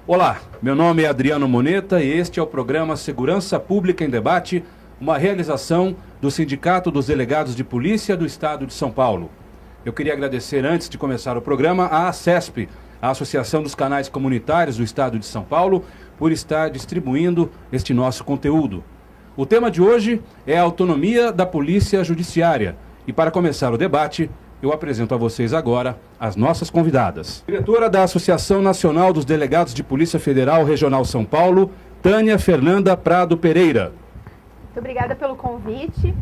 Olá, meu nome é Adriano Moneta e este é o programa Segurança Pública em Debate, uma realização do Sindicato dos Delegados de Polícia do Estado de São Paulo. Eu queria agradecer, antes de começar o programa, à ACESP, a Associação dos Canais Comunitários do Estado de São Paulo, por estar distribuindo este nosso conteúdo. O tema de hoje é a autonomia da Polícia Judiciária. E para começar o debate, eu apresento a vocês agora as nossas convidadas. Diretora da Associação Nacional dos Delegados de Polícia Federal Regional São Paulo, Tânia Fernanda Prado Pereira. Muito obrigada pelo convite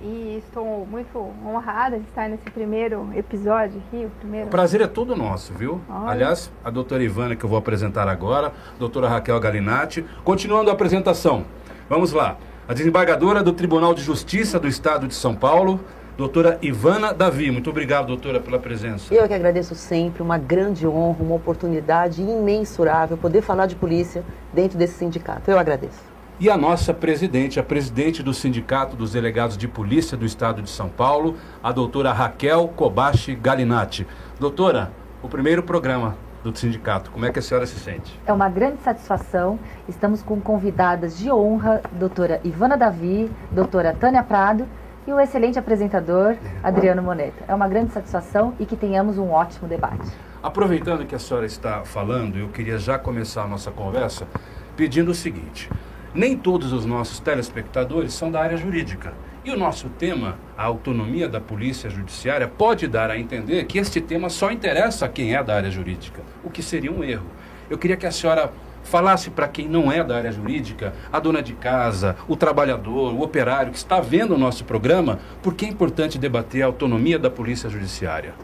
e estou muito honrada de estar nesse primeiro episódio aqui. O prazer é todo nosso, viu? Olha. Aliás, a doutora Ivana, que eu vou apresentar agora, a doutora Raquel Galinatti. Continuando a apresentação, vamos lá. A desembargadora do Tribunal de Justiça do Estado de São Paulo, doutora Ivana Davi. Muito obrigado, doutora, pela presença. Eu que agradeço sempre, uma grande honra, uma oportunidade imensurável poder falar de polícia dentro desse sindicato. Eu agradeço. E a nossa presidente, a presidente do Sindicato dos Delegados de Polícia do Estado de São Paulo, a doutora Raquel Kobashi Galinatti. Doutora, o primeiro programa do sindicato, como é que a senhora se sente? É uma grande satisfação. Estamos com convidadas de honra, doutora Ivana Davi, doutora Tânia Prado e o excelente apresentador Adriano Moneta. É uma grande satisfação e que tenhamos um ótimo debate. Aproveitando que a senhora está falando, eu queria já começar a nossa conversa pedindo o seguinte: nem todos os nossos telespectadores são da área jurídica. E o nosso tema, a autonomia da Polícia Judiciária, pode dar a entender que este tema só interessa a quem é da área jurídica, o que seria um erro. Eu queria que a senhora falasse para quem não é da área jurídica, a dona de casa, o trabalhador, o operário que está vendo o nosso programa, por que é importante debater a autonomia da Polícia Judiciária.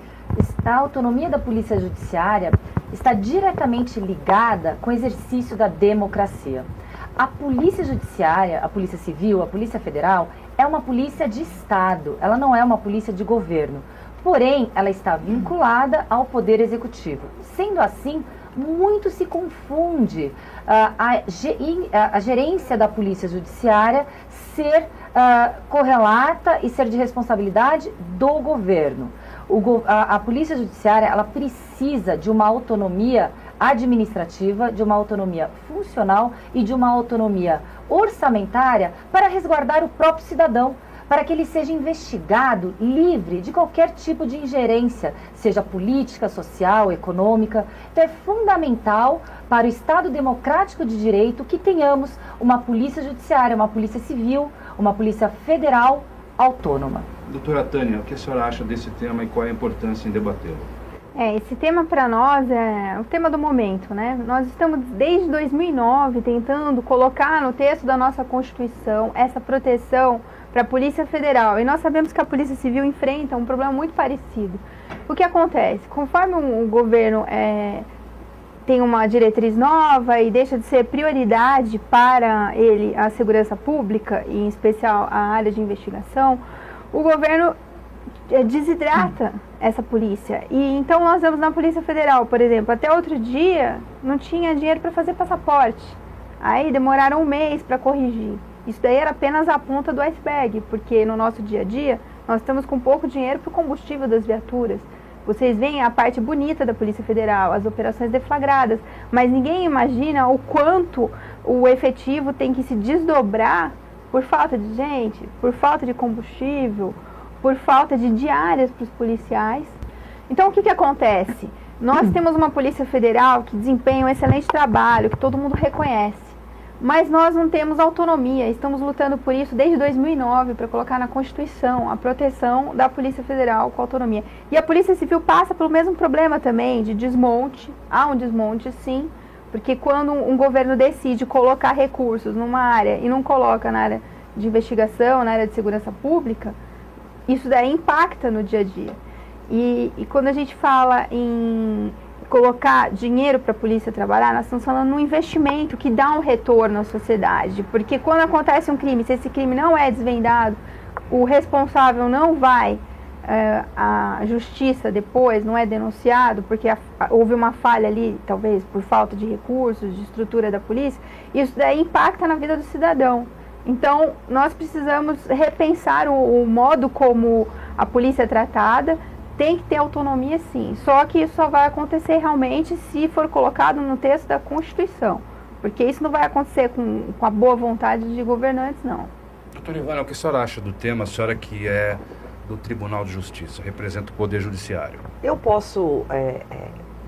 A autonomia da Polícia Judiciária está diretamente ligada com o exercício da democracia. A Polícia Judiciária, a Polícia Civil, a Polícia Federal é uma polícia de Estado, ela não é uma polícia de governo. Porém, ela está vinculada ao Poder Executivo. Sendo assim, muito se confunde a gerência da Polícia Judiciária ser correlata e ser de responsabilidade do governo. A Polícia Judiciária ela precisa de uma autonomia administrativa, de uma autonomia funcional e de uma autonomia orçamentária para resguardar o próprio cidadão, para que ele seja investigado livre de qualquer tipo de ingerência, seja política, social, econômica. Então é fundamental para o Estado democrático de direito que tenhamos uma polícia judiciária, uma polícia civil, uma polícia federal autônoma. Doutora Tânia, o que a senhora acha desse tema e qual é a importância em debatê-lo? Esse tema para nós é o tema do momento, né? Nós estamos desde 2009 tentando colocar no texto da nossa Constituição essa proteção para a Polícia Federal. E nós sabemos que a Polícia Civil enfrenta um problema muito parecido. O que acontece? Conforme o governo tem uma diretriz nova e deixa de ser prioridade para ele a segurança pública, e em especial a área de investigação, o governo desidrata essa polícia. E então nós vemos na Polícia Federal, por exemplo, até outro dia não tinha dinheiro para fazer passaporte. Aí demoraram um mês para corrigir. Isso daí era apenas a ponta do iceberg, porque no nosso dia a dia nós estamos com pouco dinheiro para o combustível das viaturas. Vocês veem a parte bonita da Polícia Federal, as operações deflagradas, mas ninguém imagina o quanto o efetivo tem que se desdobrar por falta de gente, por falta de combustível, por falta de diárias para os policiais. Então o que acontece? Nós temos uma Polícia Federal que desempenha um excelente trabalho, que todo mundo reconhece, mas nós não temos autonomia. Estamos lutando por isso desde 2009 para colocar na Constituição a proteção da Polícia Federal com autonomia. E a Polícia Civil passa pelo mesmo problema também de desmonte. Há um desmonte, sim, porque quando um governo decide colocar recursos numa área e não coloca na área de investigação, na área de segurança pública, isso daí impacta no dia a dia. E quando a gente fala em colocar dinheiro para a polícia trabalhar, nós estamos falando num investimento que dá um retorno à sociedade. Porque quando acontece um crime, se esse crime não é desvendado, o responsável não vai à justiça depois, não é denunciado, porque houve uma falha ali, talvez por falta de recursos, de estrutura da polícia, isso daí impacta na vida do cidadão. Então, nós precisamos repensar o modo como a polícia é tratada, tem que ter autonomia sim, só que isso só vai acontecer realmente se for colocado no texto da Constituição, porque isso não vai acontecer com a boa vontade de governantes, não. Doutora Ivana, o que a senhora acha do tema, a senhora que é do Tribunal de Justiça, representa o Poder Judiciário? Eu posso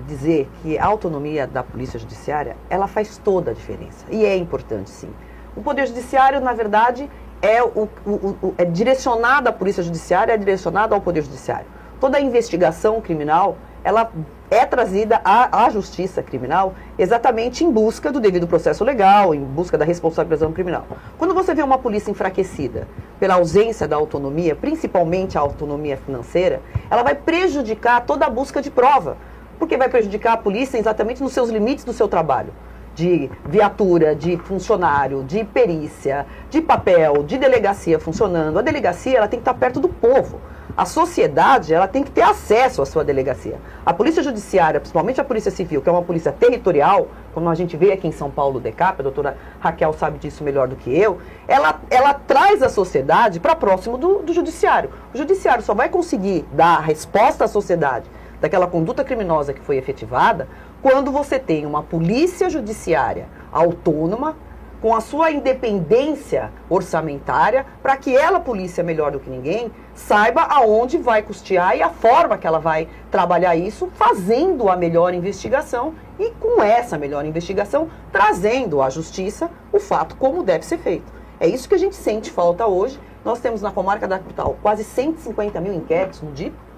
dizer que a autonomia da Polícia Judiciária, ela faz toda a diferença, e é importante sim. O Poder Judiciário, na verdade, é direcionado à Polícia Judiciária, é direcionado ao Poder Judiciário. Toda a investigação criminal, ela é trazida à Justiça Criminal exatamente em busca do devido processo legal, em busca da responsabilização criminal. Quando você vê uma polícia enfraquecida pela ausência da autonomia, principalmente a autonomia financeira, ela vai prejudicar toda a busca de prova, porque vai prejudicar a polícia exatamente nos seus limites do seu trabalho, de viatura, de funcionário, de perícia, de papel, de delegacia funcionando. A delegacia, ela tem que estar perto do povo. A sociedade, ela tem que ter acesso à sua delegacia. A Polícia Judiciária, principalmente a Polícia Civil, que é uma polícia territorial, como a gente vê aqui em São Paulo, DECAP, a doutora Raquel sabe disso melhor do que eu, ela traz a sociedade para próximo do Judiciário. O Judiciário só vai conseguir dar a resposta à sociedade daquela conduta criminosa que foi efetivada quando você tem uma polícia judiciária autônoma, com a sua independência orçamentária, para que ela, polícia melhor do que ninguém, saiba aonde vai custear e a forma que ela vai trabalhar isso, fazendo a melhor investigação e, com essa melhor investigação, trazendo à justiça o fato como deve ser feito. É isso que a gente sente falta hoje. Nós temos na comarca da capital quase 150 mil inquéritos no DIPO,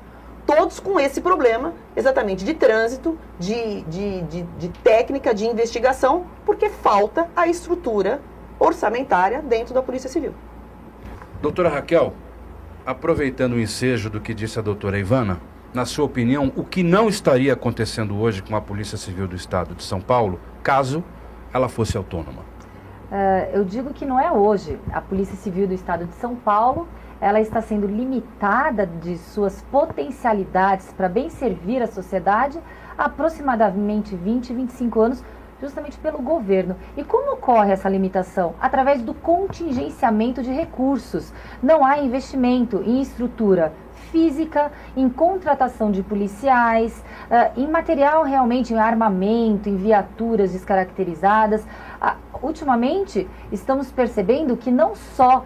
todos com esse problema exatamente de trânsito, de técnica de investigação, porque falta a estrutura orçamentária dentro da Polícia Civil. Doutora Raquel, aproveitando o ensejo do que disse a doutora Ivana, na sua opinião, o que não estaria acontecendo hoje com a Polícia Civil do Estado de São Paulo, caso ela fosse autônoma? Eu digo que não é hoje. A Polícia Civil do Estado de São Paulo, ela está sendo limitada de suas potencialidades para bem servir a sociedade há aproximadamente 20, 25 anos, justamente pelo governo. E como ocorre essa limitação? Através do contingenciamento de recursos. Não há investimento em estrutura física, em contratação de policiais, em material realmente, em armamento, em viaturas descaracterizadas. Ultimamente, estamos percebendo que não só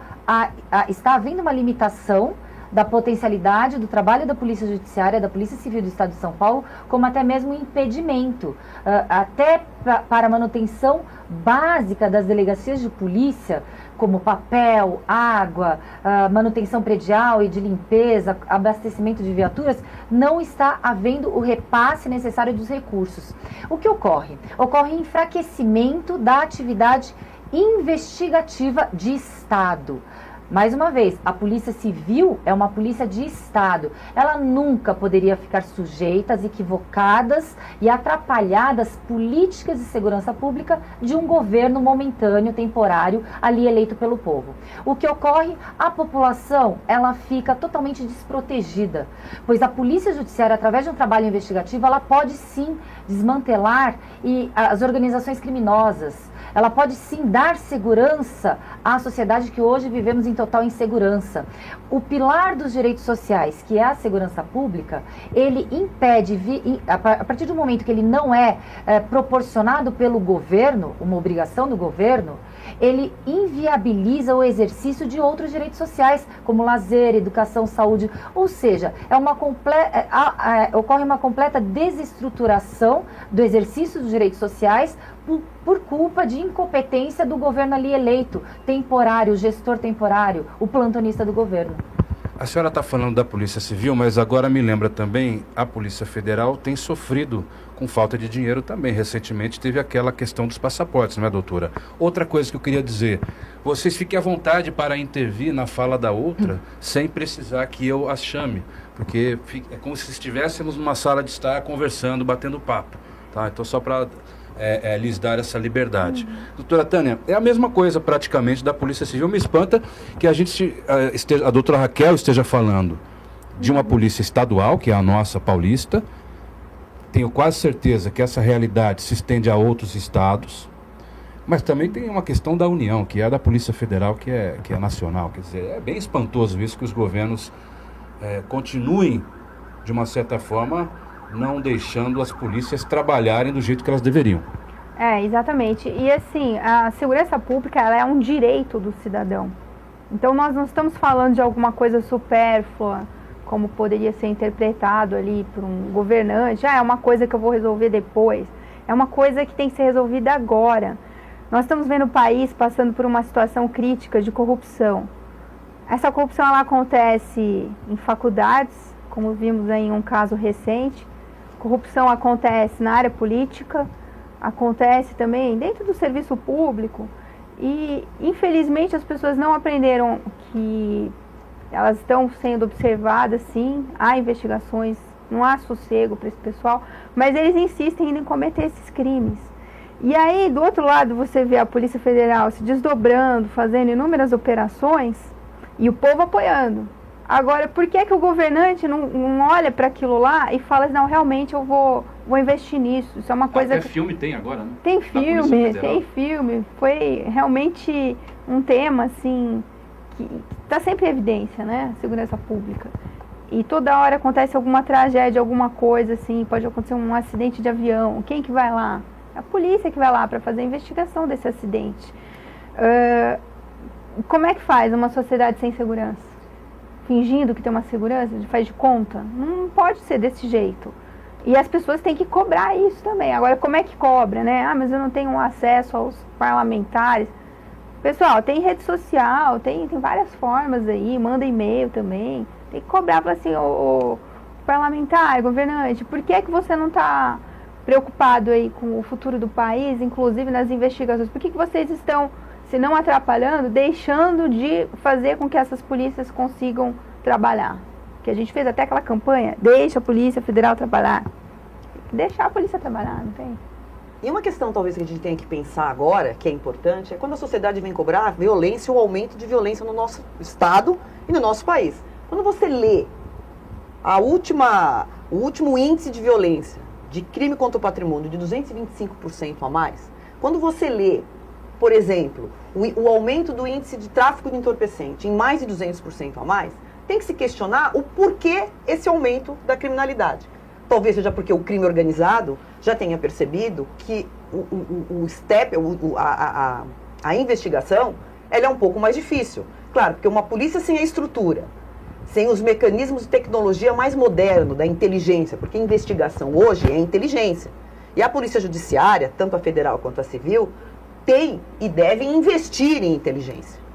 está havendo uma limitação da potencialidade do trabalho da Polícia Judiciária, da Polícia Civil do Estado de São Paulo, como até mesmo um impedimento, até para a manutenção básica das delegacias de polícia, como papel, água, manutenção predial e de limpeza, abastecimento de viaturas, não está havendo o repasse necessário dos recursos. O que ocorre? Ocorre enfraquecimento da atividade investigativa de Estado. Mais uma vez, a Polícia Civil é uma polícia de Estado. Ela nunca poderia ficar sujeita às equivocadas e atrapalhadas políticas de segurança pública de um governo momentâneo, temporário, ali eleito pelo povo. O que ocorre? A população, ela fica totalmente desprotegida, pois a Polícia Judiciária, através de um trabalho investigativo, ela pode sim desmantelar as organizações criminosas. Ela pode sim dar segurança à sociedade que hoje vivemos em total insegurança. O pilar dos direitos sociais, que é a segurança pública, ele impede, a partir do momento que ele não é proporcionado pelo governo, uma obrigação do governo, ele inviabiliza o exercício de outros direitos sociais, como lazer, educação, saúde. Ou seja, ocorre uma completa desestruturação do exercício dos direitos sociais por culpa de incompetência do governo ali eleito, temporário, o gestor temporário, o plantonista do governo. A senhora está falando da Polícia Civil, mas agora me lembra também, a Polícia Federal tem sofrido com falta de dinheiro também. Recentemente teve aquela questão dos passaportes, não é, doutora? Outra coisa que eu queria dizer, vocês fiquem à vontade para intervir na fala da outra, sem precisar que eu as chame, porque é como se estivéssemos numa sala de estar conversando, batendo papo, tá? Então só para lhes dar essa liberdade. Doutora Tânia, é a mesma coisa praticamente da Polícia Civil. Me espanta que a doutora Raquel esteja falando de uma polícia estadual, que é a nossa paulista. Tenho quase certeza que essa realidade se estende a outros estados, mas também tem uma questão da União, que é a da Polícia Federal, que é nacional. Quer dizer, é bem espantoso isso, que os governos continuem de uma certa forma, não deixando as polícias trabalharem do jeito que elas deveriam. Exatamente. E assim, a segurança pública, ela é um direito do cidadão. Então nós não estamos falando de alguma coisa supérflua, como poderia ser interpretado ali por um governante. É uma coisa que eu vou resolver depois. É uma coisa que tem que ser resolvida agora. Nós estamos vendo o país passando por uma situação crítica de corrupção. Essa corrupção, ela acontece em faculdades, como vimos aí em um caso recente. Corrupção acontece na área política, acontece também dentro do serviço público. E, infelizmente, as pessoas não aprenderam que elas estão sendo observadas, sim. Há investigações, não há sossego para esse pessoal, mas eles insistem ainda em cometer esses crimes. E aí, do outro lado, você vê a Polícia Federal se desdobrando, fazendo inúmeras operações e o povo apoiando. Agora, por que o governante não olha para aquilo lá e fala, não, realmente eu vou investir nisso? Isso é uma coisa... Até filme tem agora, né? Tem filme. Foi realmente um tema, assim, que está sempre em evidência, né? Segurança pública. E toda hora acontece alguma tragédia, alguma coisa, assim, pode acontecer um acidente de avião. Quem que vai lá? A polícia que vai lá para fazer a investigação desse acidente. Como é que faz uma sociedade sem segurança? Fingindo que tem uma segurança, faz de conta? Não pode ser desse jeito. E as pessoas têm que cobrar isso também. Agora, como é que cobra, né? Mas eu não tenho acesso aos parlamentares. Pessoal, tem rede social, tem várias formas aí, manda e-mail também. Tem que cobrar para assim, o parlamentar, governante, por que você não está preocupado aí com o futuro do país, inclusive nas investigações? Por que vocês estão, se não atrapalhando, deixando de fazer com que essas polícias consigam trabalhar? Que a gente fez até aquela campanha, deixa a Polícia Federal trabalhar. Deixar a polícia trabalhar, não tem? E uma questão talvez que a gente tenha que pensar agora, que é importante, é quando a sociedade vem cobrar a violência ou o aumento de violência no nosso estado e no nosso país. Quando você lê o último índice de violência, de crime contra o patrimônio de 225% a mais, quando você lê, por exemplo, o aumento do índice de tráfico de entorpecente em mais de 200% a mais, tem que se questionar o porquê esse aumento da criminalidade. Talvez seja porque o crime organizado já tenha percebido que a investigação ela é um pouco mais difícil. Claro, porque uma polícia sem a estrutura, sem os mecanismos de tecnologia mais moderno, da inteligência, porque investigação hoje é inteligência. E a Polícia Judiciária, tanto a federal quanto a civil, tem e devem investir em inteligência.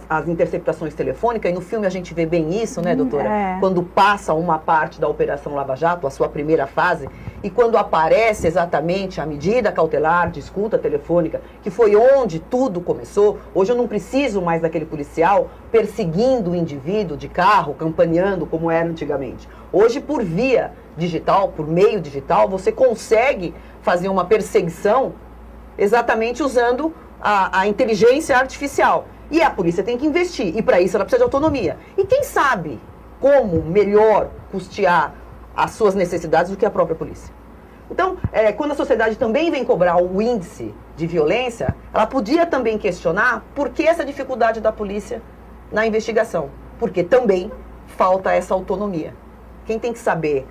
As interceptações telefônicas, e no filme a gente vê bem isso, né, doutora? Quando passa uma parte da Operação Lava Jato, a sua primeira fase, e quando aparece exatamente a medida cautelar de escuta telefônica, que foi onde tudo começou. Hoje eu não preciso mais daquele policial perseguindo o indivíduo de carro, campaneando como era antigamente. Hoje, por via digital, por meio digital, você consegue fazer uma perseguição exatamente usando a inteligência artificial. E a polícia tem que investir, e para isso ela precisa de autonomia. E quem sabe como melhor custear as suas necessidades do que a própria polícia? Então, quando a sociedade também vem cobrar o índice de violência, ela podia também questionar por que essa dificuldade da polícia na investigação. Porque também falta essa autonomia. Quem tem que saber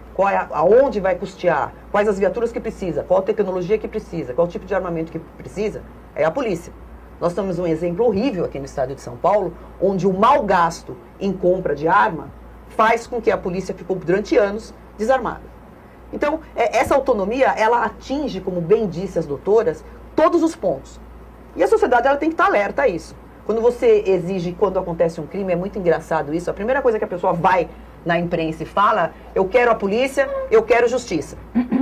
aonde vai custear, quais as viaturas que precisa, qual a tecnologia que precisa, qual o tipo de armamento que precisa, é a polícia. Nós temos um exemplo horrível aqui no estado de São Paulo, onde o mau gasto em compra de arma faz com que a polícia ficou durante anos desarmada. Então, essa autonomia, ela atinge, como bem disse as doutoras, todos os pontos. E a sociedade ela tem que estar alerta a isso. Quando você exige, quando acontece um crime, é muito engraçado isso, a primeira coisa que a pessoa vai na imprensa e fala, eu quero a polícia, eu quero justiça.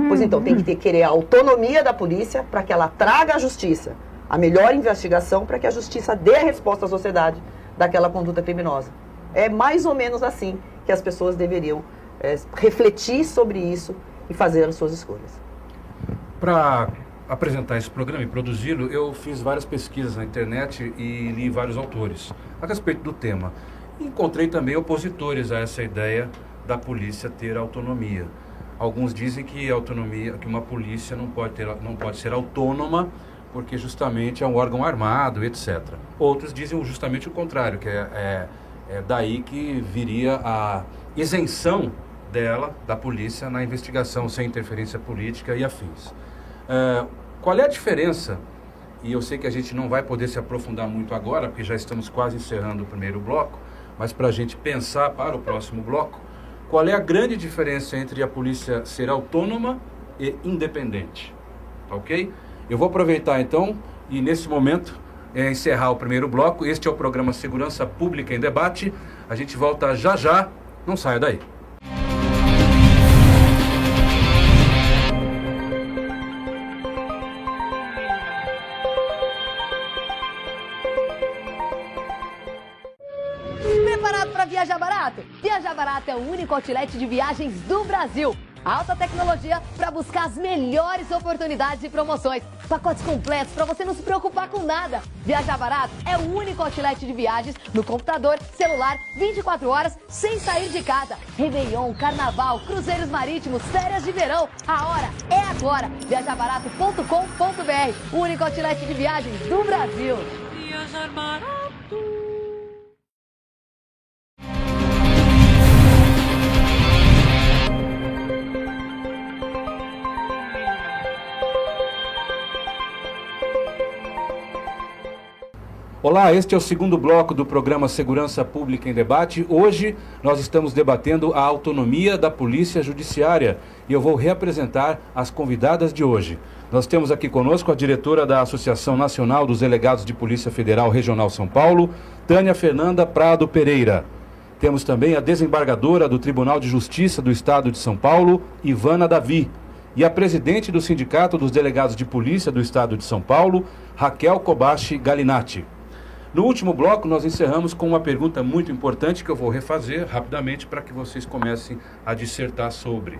Pois então, tem que querer a autonomia da polícia para que ela traga a justiça, a melhor investigação para que a justiça dê a resposta à sociedade daquela conduta criminosa. É mais ou menos assim que as pessoas deveriam refletir sobre isso e fazer as suas escolhas. Para apresentar esse programa e produzi-lo, eu fiz várias pesquisas na internet e li vários autores a respeito do tema. Encontrei também opositores a essa ideia da polícia ter autonomia. Alguns dizem que que uma polícia não pode ser autônoma porque justamente é um órgão armado, etc. Outros dizem justamente o contrário, que é daí que viria a isenção dela, da polícia, na investigação sem interferência política e afins. Qual é a diferença, e eu sei que a gente não vai poder se aprofundar muito agora, porque já estamos quase encerrando o primeiro bloco, mas para a gente pensar para o próximo bloco, qual é a grande diferença entre a polícia ser autônoma e independente? Tá ok? Eu vou aproveitar então e nesse momento encerrar o primeiro bloco. Este é o programa Segurança Pública em Debate. A gente volta já já, não saia daí. Preparado para viajar barato? Viajar Barato é o único outlet de viagens do Brasil. Alta tecnologia para buscar as melhores oportunidades e promoções. Pacotes completos para você não se preocupar com nada. Viajar Barato é o único outlet de viagens no computador, celular, 24 horas, sem sair de casa. Réveillon, carnaval, cruzeiros marítimos, férias de verão. A hora é agora. Viajarbarato.com.br, o único outlet de viagens do Brasil. Viajar Barato. Olá, este é o segundo bloco do programa Segurança Pública em Debate. Hoje nós estamos debatendo a autonomia da Polícia Judiciária e eu vou reapresentar as convidadas de hoje. Nós temos aqui conosco a diretora da Associação Nacional dos Delegados de Polícia Federal Regional São Paulo, Tânia Fernanda Prado Pereira. Temos também a desembargadora do Tribunal de Justiça do Estado de São Paulo, Ivana Davi, e a presidente do Sindicato dos Delegados de Polícia do Estado de São Paulo, Raquel Kobashi Galinatti. No último bloco, nós encerramos com uma pergunta muito importante que eu vou refazer rapidamente para que vocês comecem a dissertar sobre.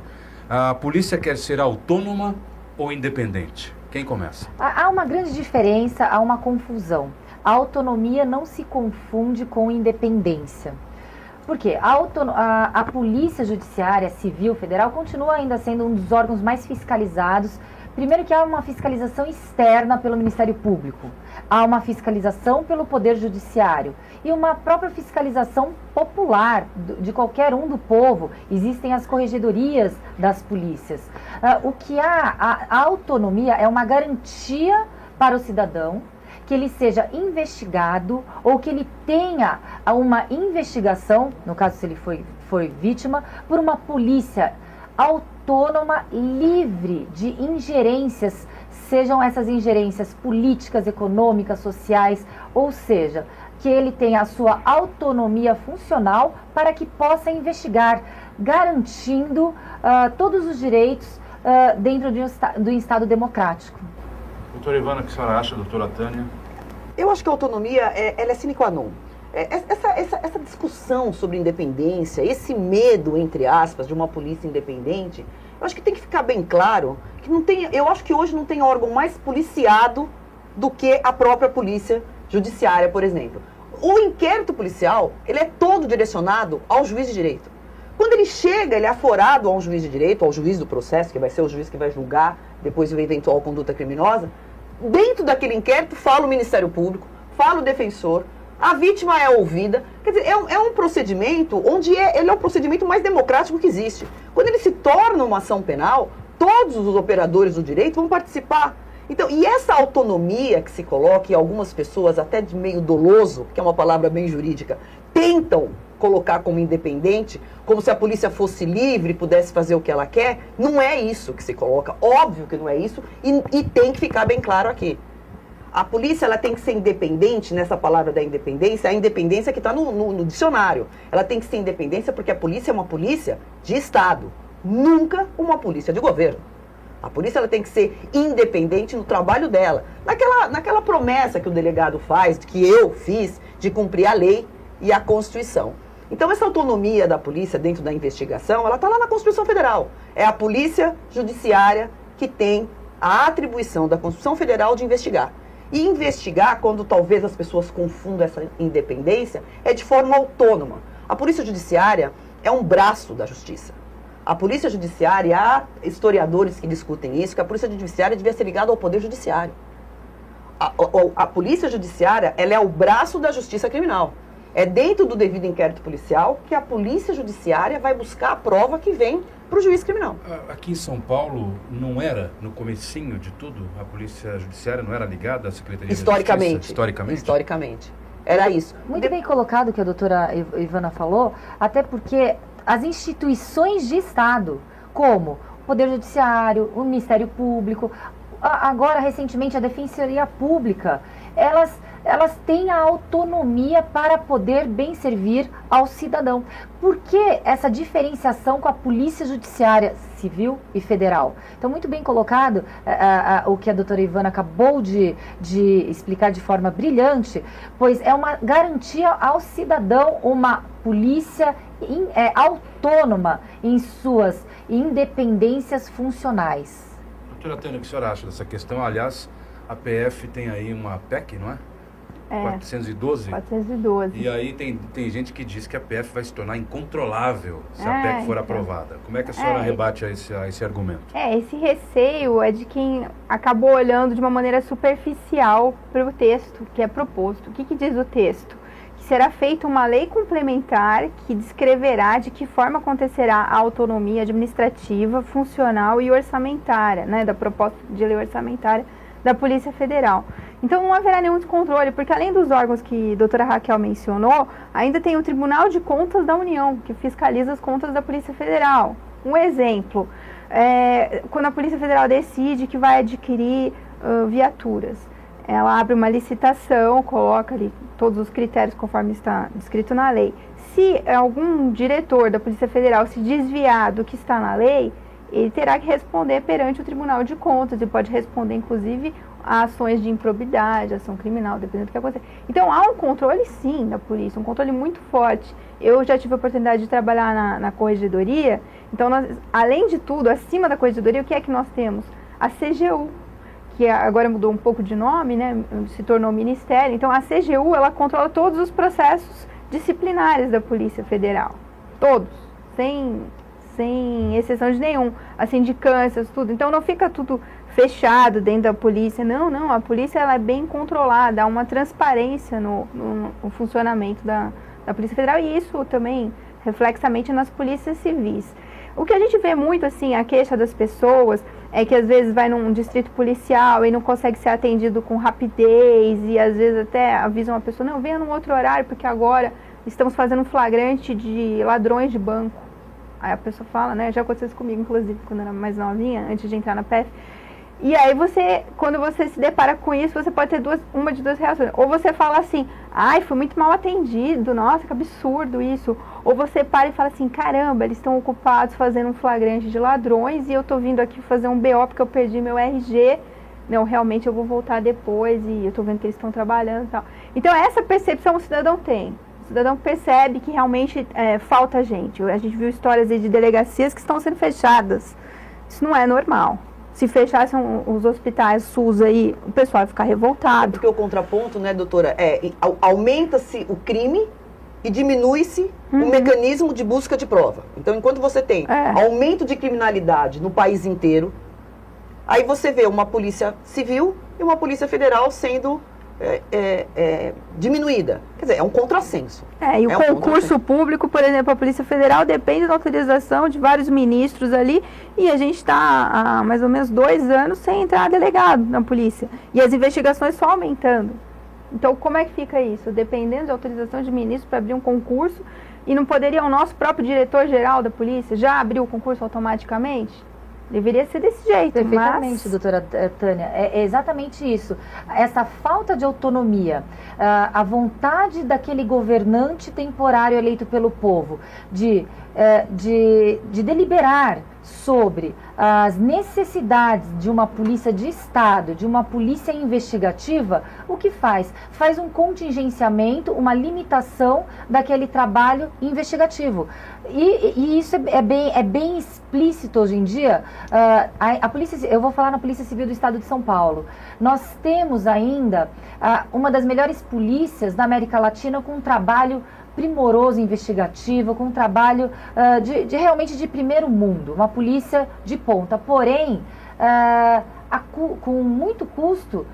A polícia quer ser autônoma ou independente? Quem começa? Há uma grande diferença, há uma confusão. A autonomia não se confunde com independência. Por quê? A Polícia Judiciária Civil Federal continua ainda sendo um dos órgãos mais fiscalizados. Primeiro que há uma fiscalização externa pelo Ministério Público, há uma fiscalização pelo Poder Judiciário e uma própria fiscalização popular de qualquer um do povo. Existem as corregedorias das polícias. O que há, a autonomia é uma garantia para o cidadão que ele seja investigado ou que ele tenha uma investigação, no caso se ele foi vítima, por uma polícia autônoma, livre de ingerências, sejam essas ingerências políticas, econômicas, sociais, ou seja, que ele tenha a sua autonomia funcional para que possa investigar, garantindo todos os direitos dentro de um Estado democrático. Doutora Ivana, o que a senhora acha, doutora Tânia? Eu acho que a autonomia ela é sine qua non. Essa discussão sobre independência, esse medo, entre aspas, de uma polícia independente, eu acho que tem que ficar bem claro que não tem, eu acho que hoje não tem órgão mais policiado do que a própria polícia judiciária, por exemplo. O inquérito policial, ele é todo direcionado ao juiz de direito. Quando ele chega, ele é aforado a um juiz de direito, ao juiz do processo, que vai ser o juiz que vai julgar depois de uma eventual conduta criminosa. Dentro daquele inquérito fala o Ministério Público, fala o defensor, a vítima é ouvida. Quer dizer, é um procedimento onde ele é o procedimento mais democrático que existe. Quando ele se torna uma ação penal, todos os operadores do direito vão participar. Então, e essa autonomia que se coloca, e algumas pessoas até de meio doloso, que é uma palavra bem jurídica, tentam colocar como independente, como se a polícia fosse livre e pudesse fazer o que ela quer, não é isso que se coloca. Óbvio que não é isso, e tem que ficar bem claro aqui. A polícia ela tem que ser independente, nessa palavra da independência, a independência que está no dicionário. Ela tem que ser independência porque a polícia é uma polícia de Estado, nunca uma polícia de governo. A polícia ela tem que ser independente no trabalho dela, naquela promessa que o delegado faz, que eu fiz, de cumprir a lei e a Constituição. Então essa autonomia da polícia dentro da investigação, ela está lá na Constituição Federal. É a Polícia Judiciária que tem a atribuição da Constituição Federal de investigar. E investigar, quando talvez as pessoas confundam essa independência, é de forma autônoma. A Polícia Judiciária é um braço da Justiça. A Polícia Judiciária, há historiadores que discutem isso, que a Polícia Judiciária devia ser ligada ao Poder Judiciário. A Polícia Judiciária, ela é o braço da Justiça Criminal. É dentro do devido inquérito policial que a polícia judiciária vai buscar a prova que vem para o juiz criminal. Aqui em São Paulo, não era, no comecinho de tudo, a polícia judiciária não era ligada à Secretaria de Justiça? Historicamente. Era isso. Muito bem colocado o que a doutora Ivana falou, até porque as instituições de Estado, como o Poder Judiciário, o Ministério Público, agora recentemente a Defensoria Pública, elas têm a autonomia para poder bem servir ao cidadão. Por que essa diferenciação com a Polícia Judiciária Civil e Federal? Então, muito bem colocado o que a doutora Ivana acabou de explicar de forma brilhante, pois é uma garantia ao cidadão uma polícia autônoma em suas independências funcionais. Doutora Tânia, o que a senhora acha dessa questão? Aliás, a PF tem aí uma PEC, não é? 412? 412. E aí tem gente que diz que a PF vai se tornar incontrolável se a PEC for aprovada. Como é que a senhora rebate a esse argumento? Esse receio é de quem acabou olhando de uma maneira superficial para o texto que é proposto. O que diz o texto? Que será feita uma lei complementar que descreverá de que forma acontecerá a autonomia administrativa, funcional e orçamentária, né, da proposta de lei orçamentária da Polícia Federal. Então não haverá nenhum descontrole, porque além dos órgãos que a doutora Raquel mencionou, ainda tem o Tribunal de Contas da União, que fiscaliza as contas da Polícia Federal. Um exemplo, quando a Polícia Federal decide que vai adquirir viaturas, ela abre uma licitação, coloca ali todos os critérios conforme está descrito na lei. Se algum diretor da Polícia Federal se desviar do que está na lei, ele terá que responder perante o Tribunal de Contas e pode responder, inclusive, a ações de improbidade, ação criminal, dependendo do que acontecer. Então, há um controle, sim, da polícia, um controle muito forte. Eu já tive a oportunidade de trabalhar na corregedoria, então, além de tudo, acima da corregedoria, o que é que nós temos? A CGU, que agora mudou um pouco de nome, né, se tornou ministério. Então, a CGU, ela controla todos os processos disciplinares da Polícia Federal. Todos, sem exceção de nenhum, as sindicâncias, tudo. Então não fica tudo fechado dentro da polícia. Não, a polícia ela é bem controlada, há uma transparência no funcionamento da Polícia Federal e isso também reflexamente nas polícias civis. O que a gente vê muito, assim, a queixa das pessoas é que às vezes vai num distrito policial e não consegue ser atendido com rapidez e às vezes até avisa uma pessoa, não, venha num outro horário porque agora estamos fazendo um flagrante de ladrões de banco. Aí a pessoa fala, né, já aconteceu isso comigo, inclusive, quando eu era mais novinha, antes de entrar na PF. E aí quando você se depara com isso, você pode ter uma de duas reações. Ou você fala assim, ai, fui muito mal atendido, nossa, que absurdo isso. Ou você para e fala assim, caramba, eles estão ocupados fazendo um flagrante de ladrões e eu tô vindo aqui fazer um BO porque eu perdi meu RG. Não, realmente eu vou voltar depois e eu tô vendo que eles estão trabalhando e tal. Então essa percepção o cidadão tem. O cidadão percebe que realmente falta gente. A gente viu histórias aí de delegacias que estão sendo fechadas. Isso não é normal. Se fechassem os hospitais SUS aí, o pessoal vai ficar revoltado. Porque o contraponto, né, doutora, aumenta-se o crime e diminui-se o mecanismo de busca de prova. Então, enquanto você tem aumento de criminalidade no país inteiro, aí você vê uma polícia civil e uma polícia federal sendo diminuída. Quer dizer, é um contrassenso. E o concurso público, por exemplo, a Polícia Federal depende da autorização de vários ministros ali e a gente está há mais ou menos 2 anos sem entrar delegado na polícia. E as investigações só aumentando. Então, como é que fica isso? Dependendo de autorização de ministro para abrir um concurso e não poderia o nosso próprio diretor-geral da polícia já abrir o concurso automaticamente? Deveria ser desse jeito, Perfeitamente, doutora Tânia. É exatamente isso. Essa falta de autonomia, a vontade daquele governante temporário eleito pelo povo de deliberar sobre as necessidades de uma polícia de Estado, de uma polícia investigativa, o que faz? Faz um contingenciamento, uma limitação daquele trabalho investigativo. E isso é bem explícito hoje em dia. A polícia, eu vou falar na Polícia Civil do Estado de São Paulo. Nós temos ainda uma das melhores polícias da América Latina com um trabalho primoroso, investigativo, com um trabalho realmente de primeiro mundo, uma polícia de ponta, porém, com muito custo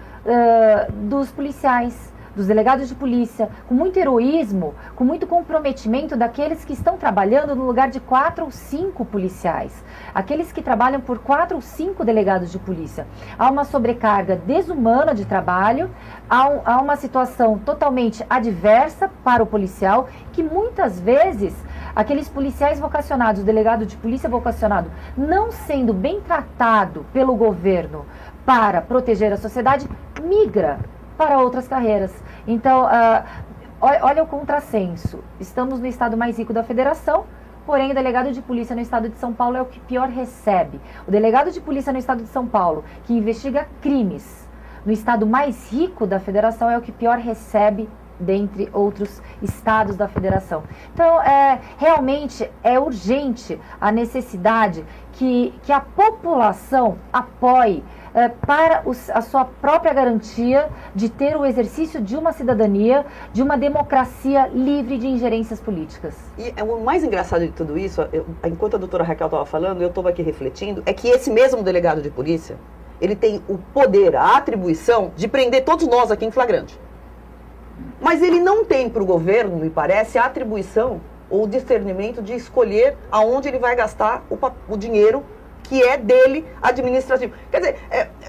dos policiais, dos delegados de polícia, com muito heroísmo, com muito comprometimento daqueles que estão trabalhando no lugar de 4 ou 5 policiais, aqueles que trabalham por 4 ou 5 delegados de polícia. Há uma sobrecarga desumana de trabalho, há uma situação totalmente adversa para o policial, que muitas vezes aqueles policiais vocacionados, o delegado de polícia vocacionado, não sendo bem tratado pelo governo para proteger a sociedade, migra para outras carreiras. Então, olha o contrassenso. Estamos no estado mais rico da federação, porém o delegado de polícia no estado de São Paulo é o que pior recebe. O delegado de polícia no estado de São Paulo, que investiga crimes no estado mais rico da federação, é o que pior recebe dentre outros estados da federação. Então, realmente é urgente a necessidade que a população apoie para a sua própria garantia de ter o exercício de uma cidadania, de uma democracia livre de ingerências políticas. E o mais engraçado de tudo isso, enquanto a doutora Raquel estava falando, eu estou aqui refletindo, é que esse mesmo delegado de polícia, ele tem o poder, a atribuição de prender todos nós aqui em flagrante. Mas ele não tem para o governo, me parece, a atribuição ou o discernimento de escolher aonde ele vai gastar o dinheiro que é dele administrativo. Quer dizer,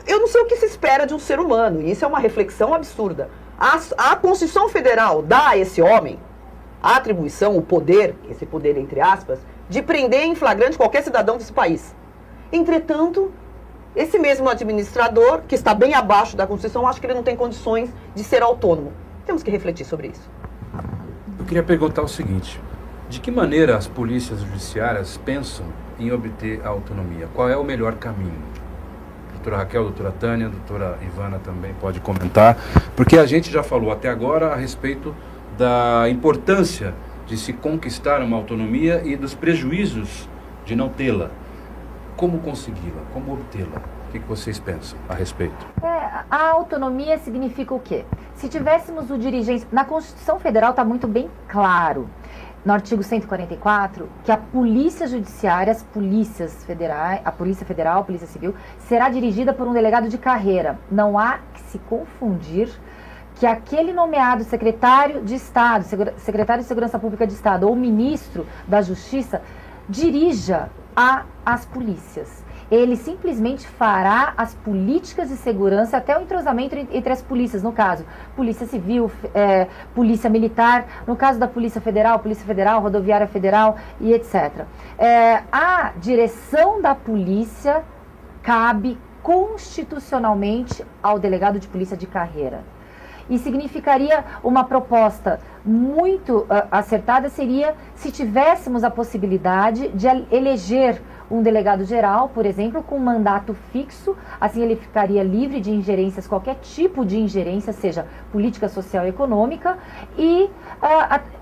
eu não sei o que se espera de um ser humano, e isso é uma reflexão absurda. A Constituição Federal dá a esse homem a atribuição, o poder, esse poder entre aspas, de prender em flagrante qualquer cidadão desse país. Entretanto, esse mesmo administrador, que está bem abaixo da Constituição, acho que ele não tem condições de ser autônomo. Temos que refletir sobre isso. Eu queria perguntar o seguinte: de que maneira as polícias judiciárias pensam em obter a autonomia? Qual é o melhor caminho? Doutora Raquel, doutora Tânia, doutora Ivana também pode comentar, porque a gente já falou até agora a respeito da importância de se conquistar uma autonomia e dos prejuízos de não tê-la. Como consegui-la? Como obtê-la? O que vocês pensam a respeito? A autonomia significa o quê? Se tivéssemos o dirigente... Na Constituição Federal está muito bem claro, no artigo 144, que a Polícia Judiciária, as polícias federais, a Polícia Federal, a Polícia Civil, será dirigida por um delegado de carreira. Não há que se confundir que aquele nomeado secretário de Estado, secretário de Segurança Pública de Estado ou ministro da Justiça dirija as polícias. Ele simplesmente fará as políticas de segurança, até o entrosamento entre as polícias, no caso, Polícia Civil, Polícia Militar, no caso da Polícia Federal, Rodoviária Federal e etc. A direção da polícia cabe constitucionalmente ao delegado de polícia de carreira. E significaria uma proposta muito acertada, seria se tivéssemos a possibilidade de eleger um delegado geral, por exemplo, com um mandato fixo, assim ele ficaria livre de ingerências, qualquer tipo de ingerência, seja política, social e econômica, e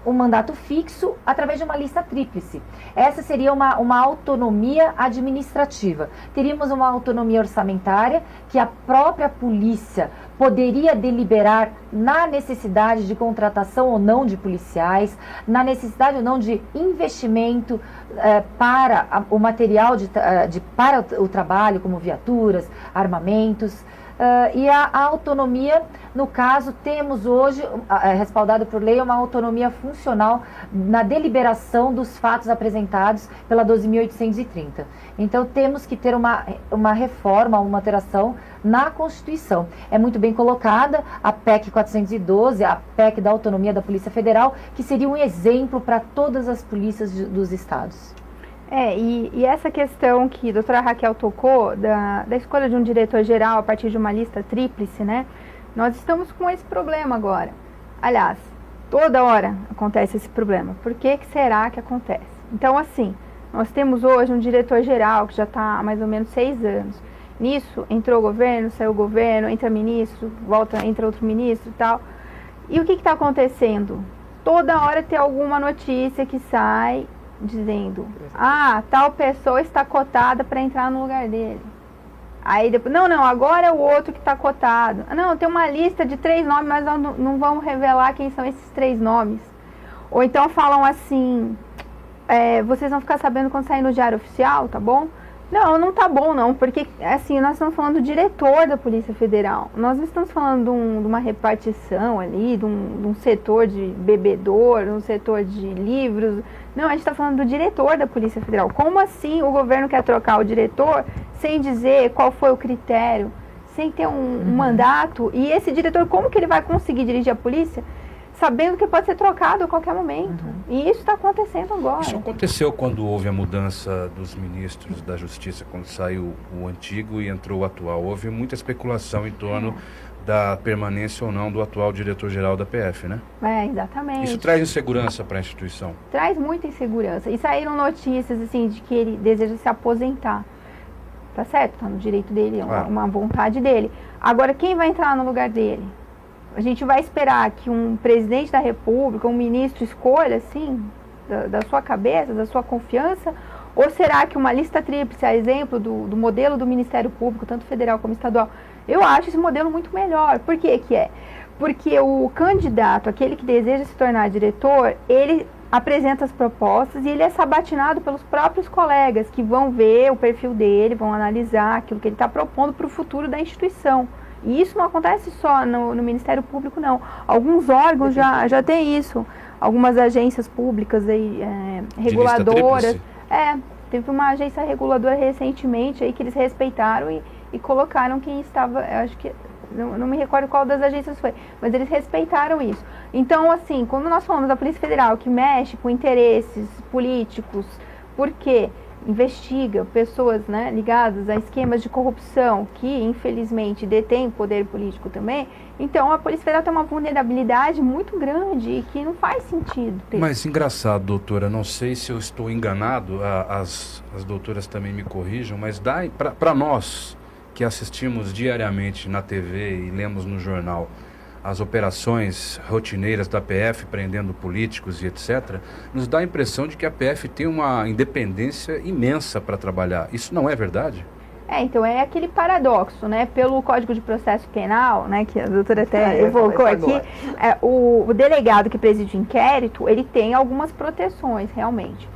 um mandato fixo através de uma lista tríplice. Essa seria uma autonomia administrativa. Teríamos uma autonomia orçamentária, que a própria polícia poderia deliberar na necessidade de contratação ou não de policiais, na necessidade ou não de investimento para o material para o trabalho, como viaturas, armamentos. E a autonomia, no caso, temos hoje, respaldado por lei, uma autonomia funcional na deliberação dos fatos apresentados pela 12.830. Então, temos que ter uma reforma, uma alteração na Constituição. É muito bem colocada a PEC 412, a PEC da autonomia da Polícia Federal, que seria um exemplo para todas as polícias dos estados. E essa questão que a doutora Raquel tocou, da escolha de um diretor-geral a partir de uma lista tríplice, né? Nós estamos com esse problema agora. Aliás, toda hora acontece esse problema. Por que será que acontece? Então, assim, nós temos hoje um diretor-geral que já está há mais ou menos 6 anos. Nisso, entrou o governo, saiu o governo, entra ministro, entra outro ministro e tal. E o que está acontecendo? Toda hora tem alguma notícia que sai dizendo, tal pessoa está cotada para entrar no lugar dele. Aí depois, não, agora é o outro que está cotado. Não, tem uma lista de 3 nomes, mas não vamos revelar quem são esses 3 nomes. Ou então falam assim, vocês vão ficar sabendo quando sair no Diário Oficial, tá bom? Não, não tá bom não, porque assim, nós estamos falando do diretor da Polícia Federal. Nós não estamos falando de uma repartição ali, de um setor de bebedor, um setor de livros. Não, a gente está falando do diretor da Polícia Federal. Como assim o governo quer trocar o diretor sem dizer qual foi o critério, sem ter um mandato? E esse diretor, como que ele vai conseguir dirigir a polícia sabendo que pode ser trocado a qualquer momento? E isso está acontecendo agora. Isso aconteceu quando houve a mudança dos ministros da Justiça, quando saiu o antigo e entrou o atual. Houve muita especulação em torno da permanência ou não do atual diretor-geral da PF, né? Exatamente. Isso traz insegurança para a instituição. Traz muita insegurança. E saíram notícias assim de que ele deseja se aposentar. Tá certo? Tá no direito dele, é uma vontade dele. Agora, quem vai entrar no lugar dele? A gente vai esperar que um presidente da República, um ministro escolha, assim, da sua cabeça, da sua confiança? Ou será que uma lista tríplice, a exemplo do modelo do Ministério Público, tanto federal como estadual, eu acho esse modelo muito melhor. Por que que é? Porque o candidato, aquele que deseja se tornar diretor, ele apresenta as propostas e ele é sabatinado pelos próprios colegas que vão ver o perfil dele, vão analisar aquilo que ele está propondo para o futuro da instituição. E isso não acontece só no Ministério Público, não. Alguns órgãos já têm isso. Algumas agências públicas aí, reguladoras. Teve uma agência reguladora recentemente aí que eles respeitaram e colocaram quem estava, eu acho que, não me recordo qual das agências foi, mas eles respeitaram isso. Então, assim, quando nós falamos da Polícia Federal que mexe com interesses políticos, por quê? Investiga pessoas, né, ligadas a esquemas de corrupção que, infelizmente, detêm poder político também, então a Polícia Federal tem uma vulnerabilidade muito grande e que não faz sentido ter. Mas engraçado, doutora, não sei se eu estou enganado, as doutoras também me corrijam, mas dá para nós que assistimos diariamente na TV e lemos no jornal as operações rotineiras da PF prendendo políticos e etc., nos dá a impressão de que a PF tem uma independência imensa para trabalhar. Isso não é verdade? Então é aquele paradoxo, né? Pelo Código de Processo Penal, né, que a doutora até evocou aqui, o delegado que preside o inquérito, ele tem algumas proteções, realmente.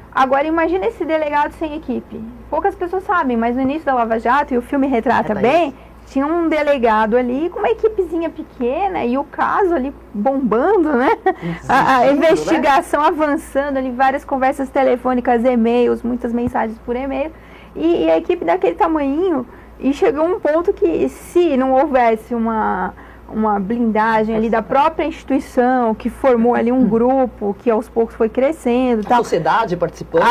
Agora, imagina esse delegado sem equipe. Poucas pessoas sabem, mas no início da Lava Jato, e o filme retrata bem, tinha um delegado ali com uma equipezinha pequena e o caso ali bombando, né? A investigação avançando ali, várias conversas telefônicas, e-mails, muitas mensagens por e-mail. E a equipe daquele tamanhinho, e chegou um ponto que se não houvesse uma blindagem ali da própria instituição, que formou ali um grupo, que aos poucos foi crescendo. A sociedade participando.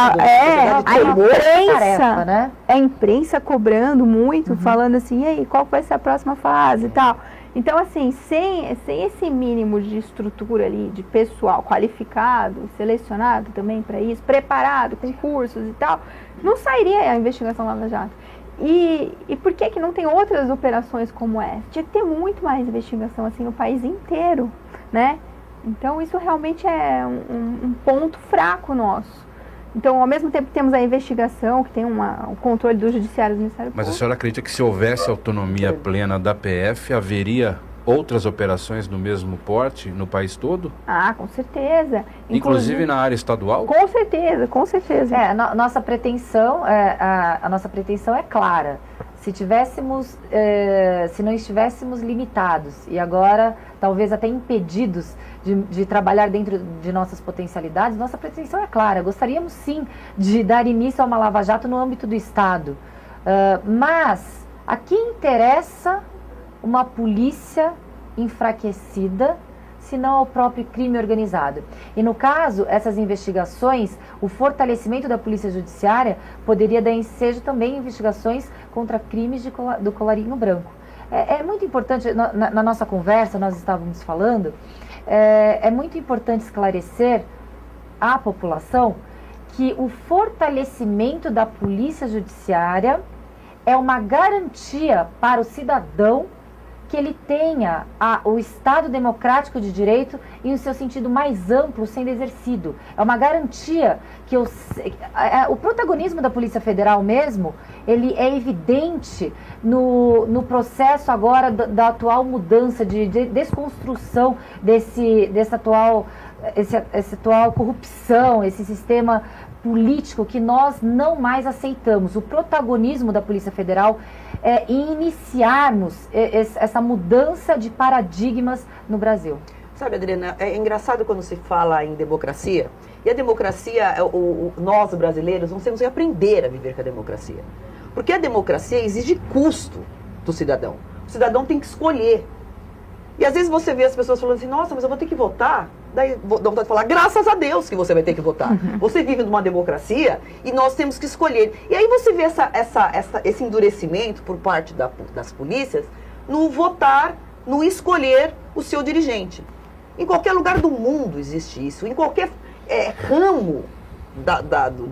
A imprensa cobrando muito, falando assim, e aí, qual vai ser a próxima fase e tal. Então, assim, sem esse mínimo de estrutura ali, de pessoal qualificado, selecionado também para isso, preparado, com cursos e tal, não sairia a investigação Lava Jato. E por que não tem outras operações como essa? Tinha que ter muito mais investigação assim no país inteiro, né? Então isso realmente é um ponto fraco nosso. Então, ao mesmo tempo que temos a investigação, que tem o controle do judiciário do Ministério Público. Mas a senhora acredita que se houvesse autonomia plena da PF, haveria outras operações do mesmo porte no país todo? Com certeza. Inclusive na área estadual? Com certeza, com certeza. Nossa pretensão, a nossa pretensão é clara. Se não estivéssemos limitados e agora talvez até impedidos de trabalhar dentro de nossas potencialidades, nossa pretensão é clara. Gostaríamos sim de dar início a uma Lava Jato no âmbito do Estado. Mas a quem interessa uma polícia enfraquecida, se não ao próprio crime organizado? E no caso, essas investigações, o fortalecimento da polícia judiciária poderia dar ensejo também a investigações contra crimes do colarinho branco. É muito importante, na nossa conversa, nós estávamos falando, é muito importante esclarecer à população que o fortalecimento da polícia judiciária é uma garantia para o cidadão que ele tenha o Estado democrático de direito em o seu sentido mais amplo sendo exercido. É uma garantia que o protagonismo da Polícia Federal mesmo, ele é evidente no processo agora da atual mudança, de desconstrução dessa atual corrupção, esse sistema político que nós não mais aceitamos. O protagonismo da Polícia Federal é iniciarmos essa mudança de paradigmas no Brasil. Sabe, Adriana, é engraçado quando se fala em democracia, e a democracia, nós brasileiros, nós temos que aprender a viver com a democracia. Porque a democracia exige custo do cidadão. O cidadão tem que escolher. E às vezes você vê as pessoas falando assim, nossa, mas eu vou ter que votar? Daí dá vontade de falar, graças a Deus que você vai ter que votar. Você vive numa democracia e nós temos que escolher. E aí você vê esse endurecimento por parte das polícias no votar, no escolher o seu dirigente. Em qualquer lugar do mundo existe isso, em qualquer ramo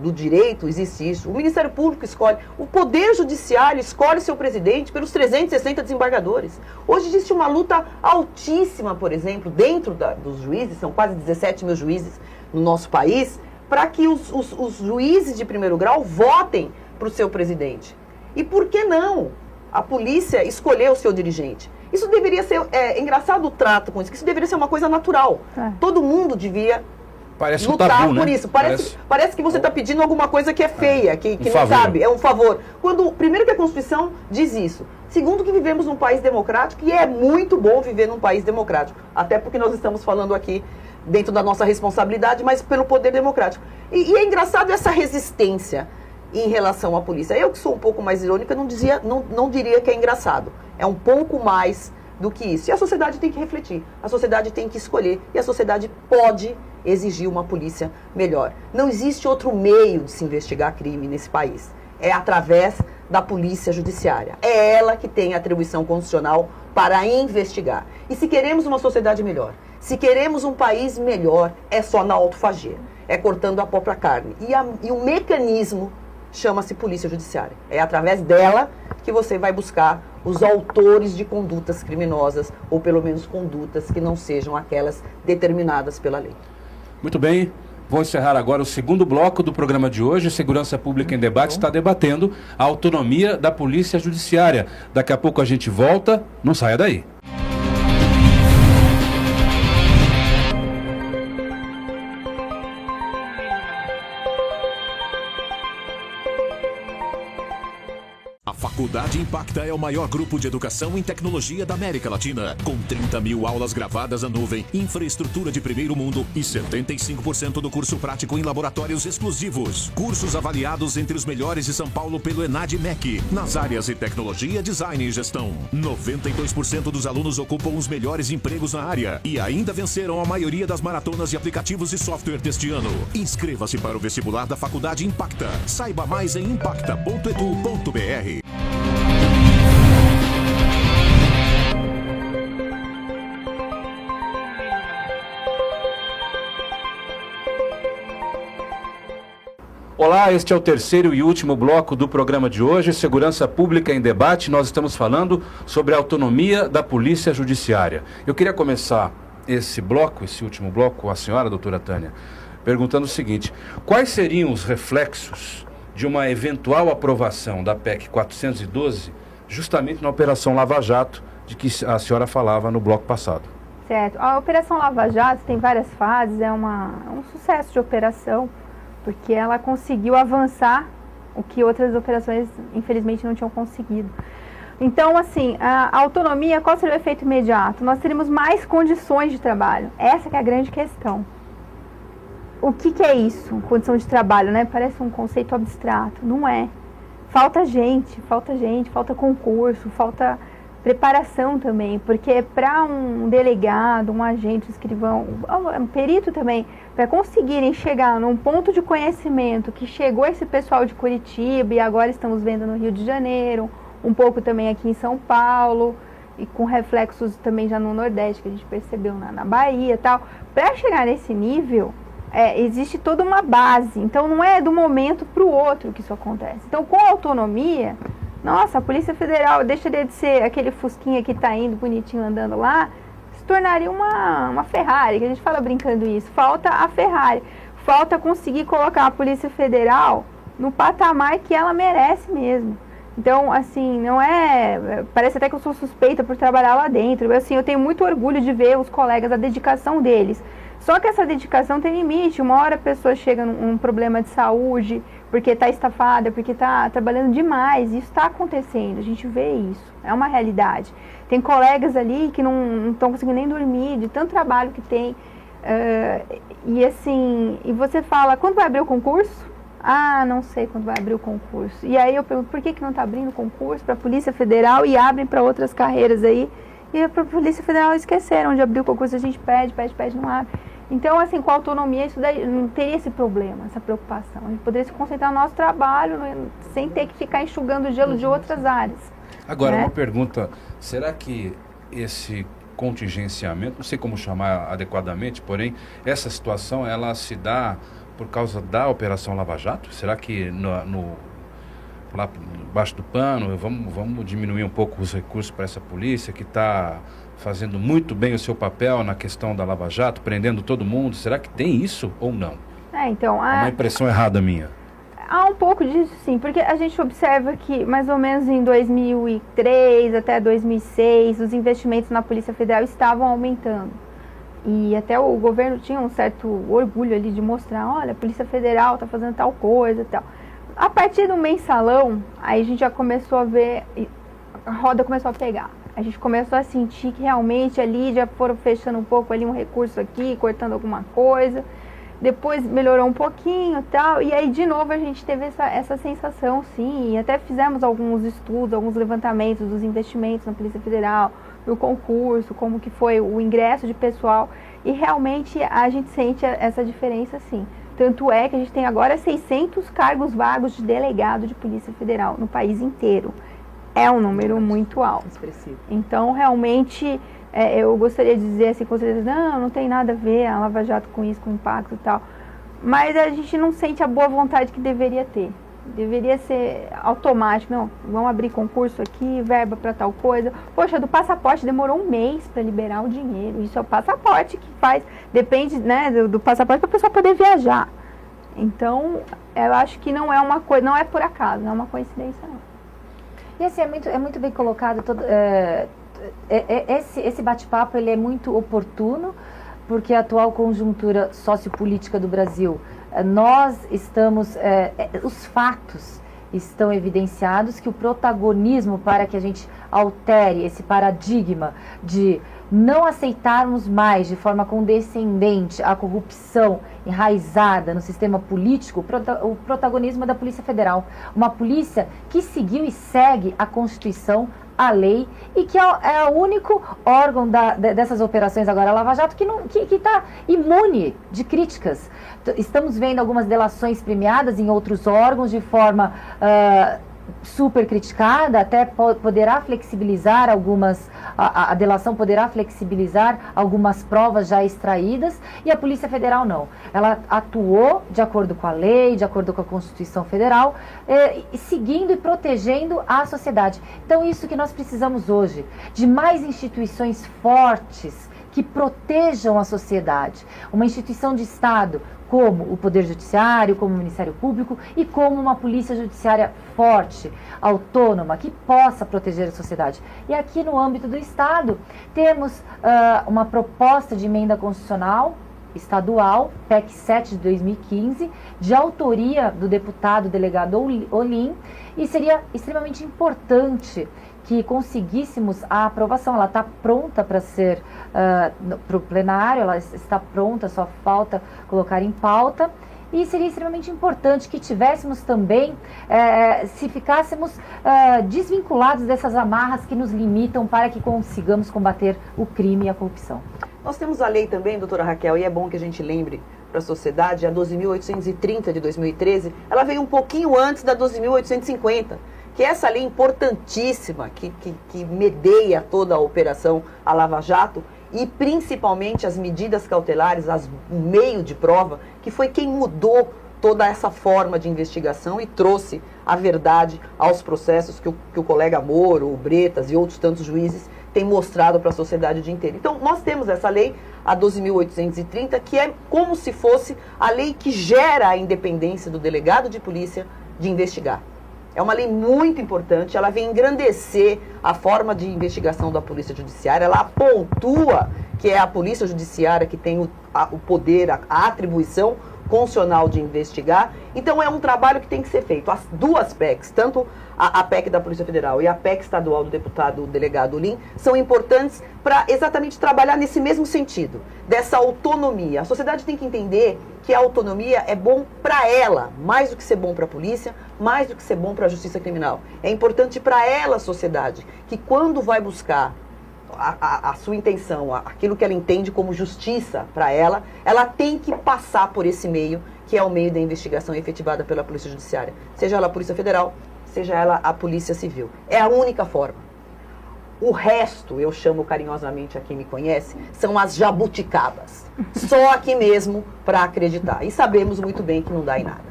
do direito existe isso. O Ministério Público escolhe, o Poder Judiciário escolhe seu presidente pelos 360 desembargadores. Hoje existe uma luta altíssima, por exemplo, dentro dos juízes, são quase 17 mil juízes no nosso país, para que os juízes de primeiro grau votem para o seu presidente. E por que não a polícia escolher o seu dirigente? Isso deveria ser, engraçado o trato com isso, que isso deveria ser uma coisa natural. Todo mundo devia lutar tabu, por né? isso. Parece que você está pedindo alguma coisa que é feia, que não favor. sabe, é um favor. Primeiro que a Constituição diz isso. Segundo que vivemos num país democrático, e é muito bom viver num país democrático. Até porque nós estamos falando aqui dentro da nossa responsabilidade, mas pelo poder democrático. E é engraçado essa resistência em relação à polícia. Eu que sou um pouco mais irônica, não diria que é engraçado. É um pouco mais do que isso. E a sociedade tem que refletir, a sociedade tem que escolher, e a sociedade pode exigir uma polícia melhor. Não existe outro meio de se investigar crime nesse país. É através da polícia judiciária. É ela que tem a atribuição constitucional para investigar. E se queremos uma sociedade melhor, se queremos um país melhor, é só na autofagia. É cortando a própria carne. E o mecanismo chama-se polícia judiciária. É através dela que você vai buscar os autores de condutas criminosas, ou pelo menos condutas que não sejam aquelas determinadas pela lei. Muito bem, vou encerrar agora o segundo bloco do programa de hoje. Segurança Pública em Debate está debatendo a autonomia da Polícia Judiciária. Daqui a pouco a gente volta, não saia daí. A Faculdade Impacta é o maior grupo de educação em tecnologia da América Latina, com 30 mil aulas gravadas à nuvem, infraestrutura de primeiro mundo e 75% do curso prático em laboratórios exclusivos. Cursos avaliados entre os melhores de São Paulo pelo ENAD-MEC, nas áreas de tecnologia, design e gestão. 92% dos alunos ocupam os melhores empregos na área e ainda venceram a maioria das maratonas de aplicativos e software deste ano. Inscreva-se para o vestibular da Faculdade Impacta. Saiba mais em impacta.edu.br. Olá, este é o terceiro e último bloco do programa de hoje, Segurança Pública em Debate. Nós estamos falando sobre a autonomia da Polícia Judiciária. Eu queria começar esse último bloco, com a senhora, doutora Tânia, perguntando o seguinte: quais seriam os reflexos de uma eventual aprovação da PEC 412, justamente na Operação Lava Jato, de que a senhora falava no bloco passado? Certo. A Operação Lava Jato tem várias fases, é um sucesso de operação, porque ela conseguiu avançar o que outras operações, infelizmente, não tinham conseguido. Então, assim, a autonomia, qual seria o efeito imediato? Nós teríamos mais condições de trabalho. Essa que é a grande questão. O que é isso, condição de trabalho, né? Parece um conceito abstrato. Não é. Falta gente, falta concurso, falta preparação também, porque para um delegado, um agente, um escrivão, um perito também, para conseguirem chegar num ponto de conhecimento que chegou esse pessoal de Curitiba e agora estamos vendo no Rio de Janeiro, um pouco também aqui em São Paulo, e com reflexos também já no Nordeste, que a gente percebeu na Bahia e tal, para chegar nesse nível, existe toda uma base, então não é do momento para o outro que isso acontece. Então, com autonomia, nossa, a Polícia Federal deixa de ser aquele fusquinha que está indo bonitinho andando lá, se tornaria uma Ferrari, que a gente fala brincando isso. Falta a Ferrari, falta conseguir colocar a Polícia Federal no patamar que ela merece mesmo. Então, assim, não é... Parece até que eu sou suspeita por trabalhar lá dentro. Assim, eu tenho muito orgulho de ver os colegas, a dedicação deles. Só que essa dedicação tem limite. Uma hora a pessoa chega num problema de saúde, porque está estafada, porque está trabalhando demais. Isso está acontecendo, a gente vê isso. É uma realidade. Tem colegas ali que não estão conseguindo nem dormir, de tanto trabalho que tem. E assim, e você fala, quando vai abrir o concurso? Ah, não sei quando vai abrir o concurso. E aí eu pergunto, por que não está abrindo o concurso para a Polícia Federal e abrem para outras carreiras aí? E para a Polícia Federal esqueceram de abrir o concurso, a gente pede, não abre. Então, assim, com a autonomia, isso daí não teria esse problema, essa preocupação. A gente poderia se concentrar no nosso trabalho, sem ter que ficar enxugando o gelo de outras áreas. Agora, né? uma pergunta, será que esse contingenciamento, não sei como chamar adequadamente, porém, essa situação, ela se dá por causa da Operação Lava Jato? Será que lá embaixo do pano, vamos diminuir um pouco os recursos para essa polícia que está fazendo muito bem o seu papel na questão da Lava Jato, prendendo todo mundo? Será que tem isso ou não? Então, É uma impressão errada minha. Há um pouco disso, sim, porque a gente observa que mais ou menos em 2003 até 2006, os investimentos na Polícia Federal estavam aumentando. E até o governo tinha um certo orgulho ali de mostrar, olha, a Polícia Federal está fazendo tal coisa e tal. A partir do mensalão, aí a gente já começou a ver, a roda começou a pegar. A gente começou a sentir que realmente ali já foram fechando um pouco ali um recurso aqui, cortando alguma coisa. Depois melhorou um pouquinho e tal, e aí de novo a gente teve essa sensação, sim, e até fizemos alguns estudos, alguns levantamentos dos investimentos na Polícia Federal, do concurso, como que foi o ingresso de pessoal, e realmente a gente sente essa diferença, sim. Tanto é que a gente tem agora 600 cargos vagos de delegado de Polícia Federal no país inteiro. É um número muito alto. Expressivo. Então, realmente, eu gostaria de dizer assim, com certeza, não tem nada a ver a Lava Jato com isso, com impacto e tal. Mas a gente não sente a boa vontade que deveria ter. Deveria ser automático, não, vamos abrir concurso aqui, verba para tal coisa. Poxa, do passaporte demorou um mês para liberar o dinheiro. Isso é o passaporte que faz, depende, né, do passaporte para a pessoa poder viajar. Então, eu acho que não é uma coisa, não é por acaso, não é uma coincidência, não. E assim, é muito bem colocado, esse bate-papo ele é muito oportuno, porque a atual conjuntura sociopolítica do Brasil, nós estamos, os fatos estão evidenciados que o protagonismo para que a gente altere esse paradigma de não aceitarmos mais de forma condescendente a corrupção enraizada no sistema político, o protagonismo da Polícia Federal. Uma polícia que seguiu e segue a Constituição, a lei, e que é o único órgão dessas operações agora, a Lava Jato, que está imune de críticas. Estamos vendo algumas delações premiadas em outros órgãos de forma super criticada, até poderá flexibilizar a delação poderá flexibilizar algumas provas já extraídas, e a Polícia Federal não. Ela atuou de acordo com a lei, de acordo com a Constituição Federal, seguindo e protegendo a sociedade. Então, isso que nós precisamos hoje, de mais instituições fortes que protejam a sociedade. Uma instituição de Estado como o Poder Judiciário, como o Ministério Público e como uma Polícia Judiciária forte, autônoma, que possa proteger a sociedade. E aqui no âmbito do Estado, temos uma proposta de emenda constitucional estadual, PEC 7 de 2015, de autoria do deputado delegado Olim, e seria extremamente importante que conseguíssemos a aprovação. Ela está pronta para ser para o plenário, ela está pronta, só falta colocar em pauta, e seria extremamente importante que tivéssemos também, se ficássemos desvinculados dessas amarras que nos limitam para que consigamos combater o crime e a corrupção. Nós temos a lei também, doutora Raquel, e é bom que a gente lembre para a sociedade, a 12.830 de 2013, ela veio um pouquinho antes da 12.850, que é essa lei importantíssima que medeia toda a operação a Lava Jato e principalmente as medidas cautelares, o meio de prova, que foi quem mudou toda essa forma de investigação e trouxe a verdade aos processos que o colega Moro, o Bretas e outros tantos juízes têm mostrado para a sociedade o dia inteiro. Então, nós temos essa lei, a 12.830, que é como se fosse a lei que gera a independência do delegado de polícia de investigar. É uma lei muito importante, ela vem engrandecer a forma de investigação da Polícia Judiciária, ela pontua que é a Polícia Judiciária que tem o poder, a atribuição constitucional de investigar. Então é um trabalho que tem que ser feito. As duas PECs, tanto a PEC da Polícia Federal e a PEC estadual do deputado delegado Ulim, são importantes para exatamente trabalhar nesse mesmo sentido, dessa autonomia. A sociedade tem que entender que a autonomia é bom para ela, mais do que ser bom para a polícia, mais do que ser bom para a justiça criminal. É importante para ela, a sociedade, que quando vai buscar a sua intenção, aquilo que ela entende como justiça para ela tem que passar por esse meio, que é o meio da investigação efetivada pela Polícia Judiciária. Seja ela a Polícia Federal, seja ela a Polícia Civil. É a única forma. O resto, eu chamo carinhosamente a quem me conhece, são as jabuticabas. Só aqui mesmo para acreditar. E sabemos muito bem que não dá em nada.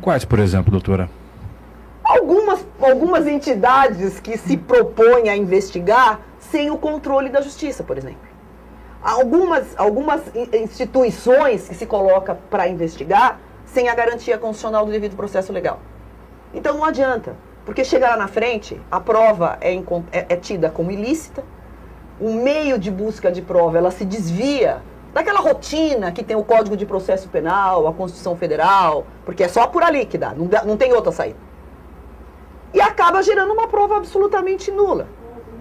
Quais, por exemplo, doutora? Algumas entidades que se propõem a investigar sem o controle da justiça, por exemplo. Algumas instituições que se colocam para investigar sem a garantia constitucional do devido processo legal. Então não adianta, porque chega lá na frente, a prova é tida como ilícita, o meio de busca de prova ela se desvia daquela rotina que tem o Código de Processo Penal, a Constituição Federal, porque é só por ali que dá, não tem outra saída. E acaba gerando uma prova absolutamente nula.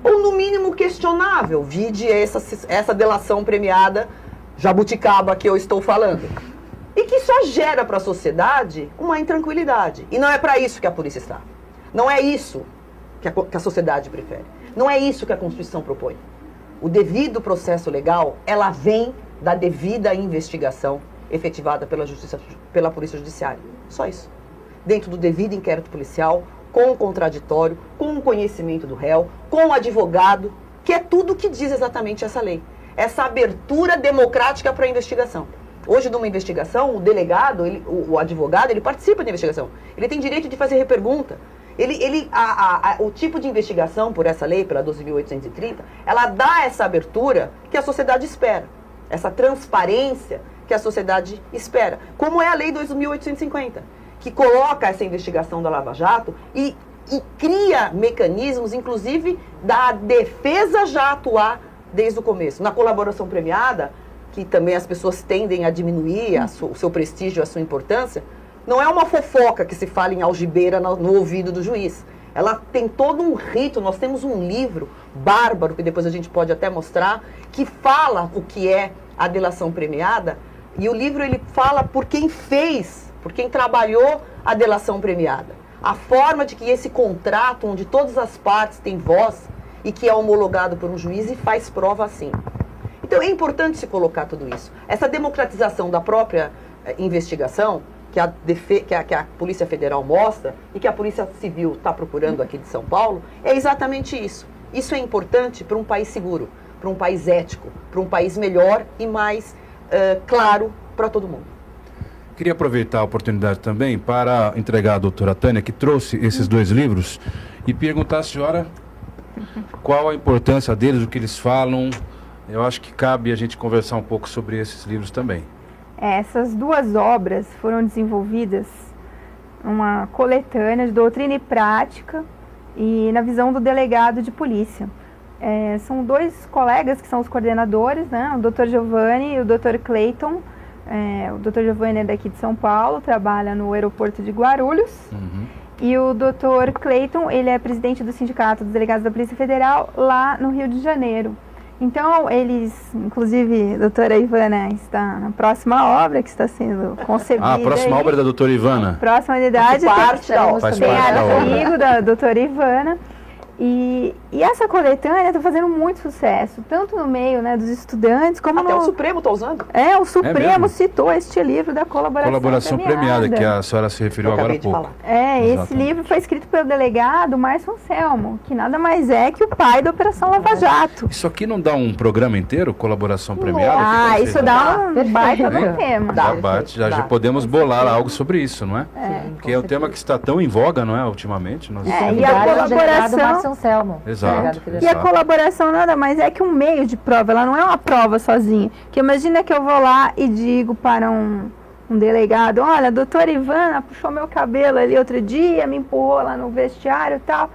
Ou no mínimo questionável, vide essa delação premiada jabuticaba que eu estou falando. E que só gera para a sociedade uma intranquilidade. E não é para isso que a polícia está. Não é isso que a sociedade prefere. Não é isso que a Constituição propõe. O devido processo legal, ela vem da devida investigação efetivada pela Polícia Judiciária. Só isso. Dentro do devido inquérito policial, com o contraditório, com o conhecimento do réu, com o advogado, que é tudo o que diz exatamente essa lei. Essa abertura democrática para a investigação. Hoje, numa investigação, o delegado, o advogado, ele participa da investigação. Ele tem direito de fazer repergunta. O tipo de investigação por essa lei, pela 12.830, ela dá essa abertura que a sociedade espera. Essa transparência que a sociedade espera. Como é a lei 2.850, que coloca essa investigação da Lava Jato e cria mecanismos, inclusive, da defesa já atuar desde o começo. Na colaboração premiada, que também as pessoas tendem a diminuir o seu prestígio, a sua importância, não é uma fofoca que se fala em algibeira no ouvido do juiz. Ela tem todo um rito. Nós temos um livro bárbaro, que depois a gente pode até mostrar, que fala o que é a delação premiada, e o livro ele fala por quem fez, por quem trabalhou a delação premiada. A forma de que esse contrato, onde todas as partes têm voz, e que é homologado por um juiz e faz prova assim. Então é importante se colocar tudo isso. Essa democratização da própria investigação, que a Polícia Federal mostra e que a Polícia Civil está procurando aqui de São Paulo, é exatamente isso. Isso é importante para um país seguro, para um país ético, para um país melhor e mais claro para todo mundo. Queria aproveitar a oportunidade também para entregar à doutora Tânia, que trouxe esses dois livros, e perguntar à senhora qual a importância deles, o que eles falam. Eu acho que cabe a gente conversar um pouco sobre esses livros também. Essas duas obras foram desenvolvidas uma coletânea de doutrina e prática e na visão do delegado de polícia. São dois colegas que são os coordenadores, né? O Dr. Giovanni e o Dr. Clayton. O Dr. Giovanni é daqui de São Paulo, trabalha no aeroporto de Guarulhos. Uhum. E o Dr. Clayton, ele é presidente do Sindicato dos Delegados da Polícia Federal lá no Rio de Janeiro. Então, eles, inclusive, a doutora Ivana está na próxima obra que está sendo concebida. A próxima obra da doutora Ivana. Próxima unidade, Faz parte da artigo da doutora Ivana. E essa coletânea está fazendo muito sucesso, tanto no meio, né, dos estudantes, como até o Supremo está usando. O Supremo citou este livro da colaboração premiada, que a senhora se referiu agora há pouco. Esse livro foi escrito pelo delegado Márcio Anselmo, que nada mais é que o pai da Operação Lava Jato. Isso aqui não dá um programa inteiro, colaboração premiada? Isso dá um baita do tema. Já podemos bolar algo sobre isso, não é? Porque é um tema que está tão em voga, não é, ultimamente. E a colaboração... Anselmo. Exato. E a colaboração nada mais é que um meio de prova, ela não é uma prova sozinha. Que imagina que eu vou lá e digo para um delegado, olha, a doutora Ivana puxou meu cabelo ali outro dia, me empurrou lá no vestiário e tal.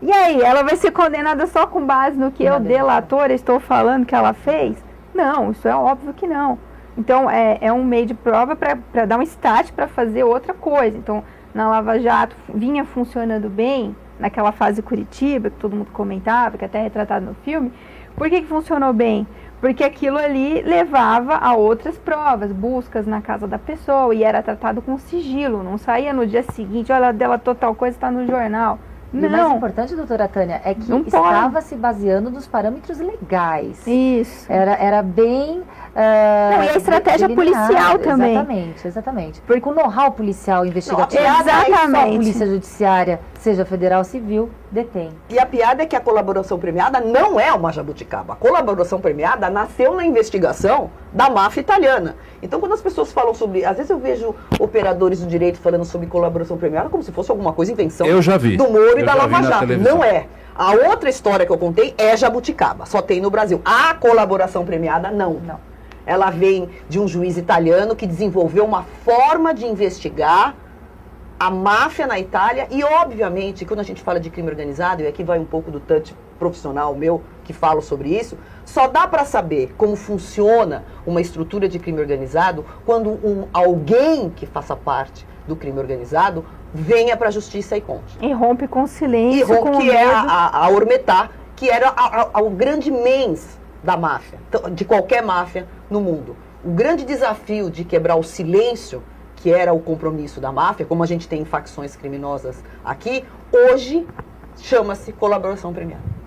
E aí, ela vai ser condenada só com base no que eu, delatora, estou falando que ela fez? Não, isso é óbvio que não. Então, é um meio de prova para dar um start para fazer outra coisa. Então, na Lava Jato vinha funcionando bem, naquela fase Curitiba, que todo mundo comentava, que até é retratado no filme. Por que funcionou bem? Porque aquilo ali levava a outras provas, buscas na casa da pessoa, e era tratado com sigilo, não saía no dia seguinte, olha, dela total coisa está no jornal. E o mais importante, doutora Tânia, é que estava se baseando nos parâmetros legais. Isso. Era bem... Não, e a estratégia policial também. Exatamente. Porque o know-how policial investigativo, exatamente. Só a polícia judiciária, seja federal ou civil, detém. E a piada é que a colaboração premiada não é uma jabuticaba. A colaboração premiada nasceu na investigação da máfia italiana. Então, quando as pessoas falam sobre... Às vezes eu vejo operadores do direito falando sobre colaboração premiada como se fosse alguma coisa invenção eu já vi. do Moro e da Lava Jato. Televisão. Não é. A outra história que eu contei é jabuticaba. Só tem no Brasil. A colaboração premiada, não. Ela vem de um juiz italiano que desenvolveu uma forma de investigar a máfia na Itália e, obviamente, quando a gente fala de crime organizado, e aqui vai um pouco do touch profissional meu, que falo sobre isso, só dá para saber como funciona uma estrutura de crime organizado quando alguém que faça parte do crime organizado venha para a justiça e conte. E rompe com silêncio, com que medo. é a Ormetá, que era o grande mens da máfia, de qualquer máfia no mundo. O grande desafio de quebrar o silêncio, que era o compromisso da máfia, como a gente tem em facções criminosas aqui, hoje chama-se colaboração premiada.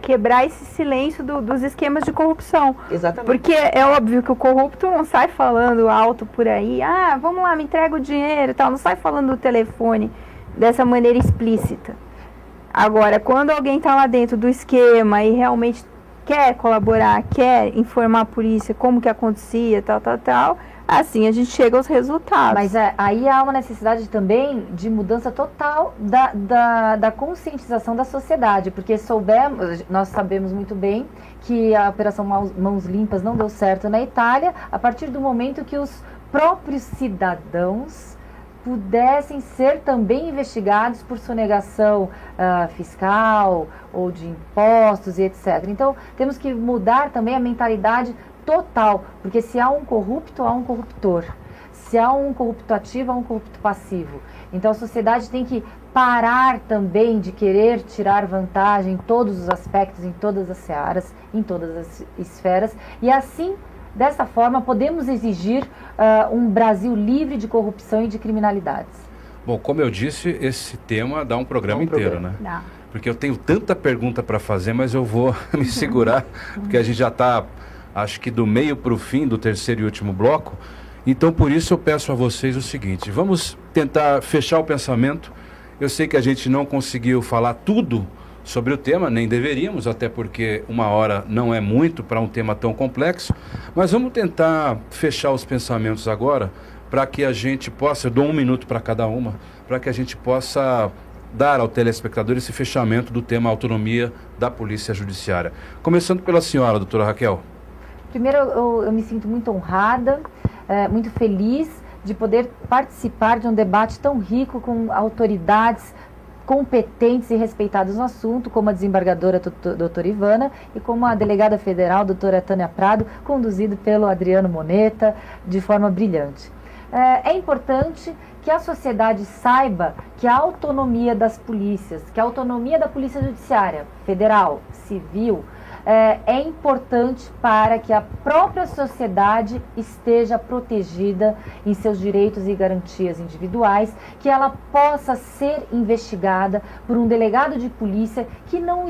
Quebrar esse silêncio dos esquemas de corrupção. Exatamente. Porque é óbvio que o corrupto não sai falando alto por aí, vamos lá, me entrega o dinheiro e tal, não sai falando no telefone dessa maneira explícita. Agora, quando alguém está lá dentro do esquema e realmente quer colaborar, quer informar a polícia como que acontecia, tal, assim a gente chega aos resultados. Mas aí há uma necessidade também de mudança total da conscientização da sociedade, porque nós sabemos muito bem que a Operação Mãos Limpas não deu certo na Itália, a partir do momento que os próprios cidadãos pudessem ser também investigados por sonegação fiscal ou de impostos e etc. Então, temos que mudar também a mentalidade total, porque se há um corrupto, há um corruptor. Se há um corrupto ativo, há um corrupto passivo. Então, a sociedade tem que parar também de querer tirar vantagem em todos os aspectos, em todas as searas, em todas as esferas, e assim, dessa forma, podemos exigir um Brasil livre de corrupção e de criminalidades. Bom, como eu disse, esse tema dá um programa inteiro, né? Dá. Porque eu tenho tanta pergunta para fazer, mas eu vou me segurar, porque a gente já está, acho que do meio para o fim do terceiro e último bloco. Então, por isso eu peço a vocês o seguinte, vamos tentar fechar o pensamento. Eu sei que a gente não conseguiu falar tudo sobre o tema, nem deveríamos, até porque uma hora não é muito para um tema tão complexo, mas vamos tentar fechar os pensamentos agora, para que a gente possa, eu dou 1 minuto para cada uma, para que a gente possa dar ao telespectador esse fechamento do tema autonomia da Polícia Judiciária. Começando pela senhora, doutora Raquel. Primeiro, eu me sinto muito honrada, muito feliz de poder participar de um debate tão rico com autoridades competentes e respeitadas no assunto, como a desembargadora doutora Ivana e como a delegada federal, doutora Tânia Prado, conduzido pelo Adriano Moneta, de forma brilhante. É importante que a sociedade saiba que a autonomia das polícias, que a autonomia da Polícia Judiciária, federal, civil, é importante para que a própria sociedade esteja protegida em seus direitos e garantias individuais, que ela possa ser investigada por um delegado de polícia que não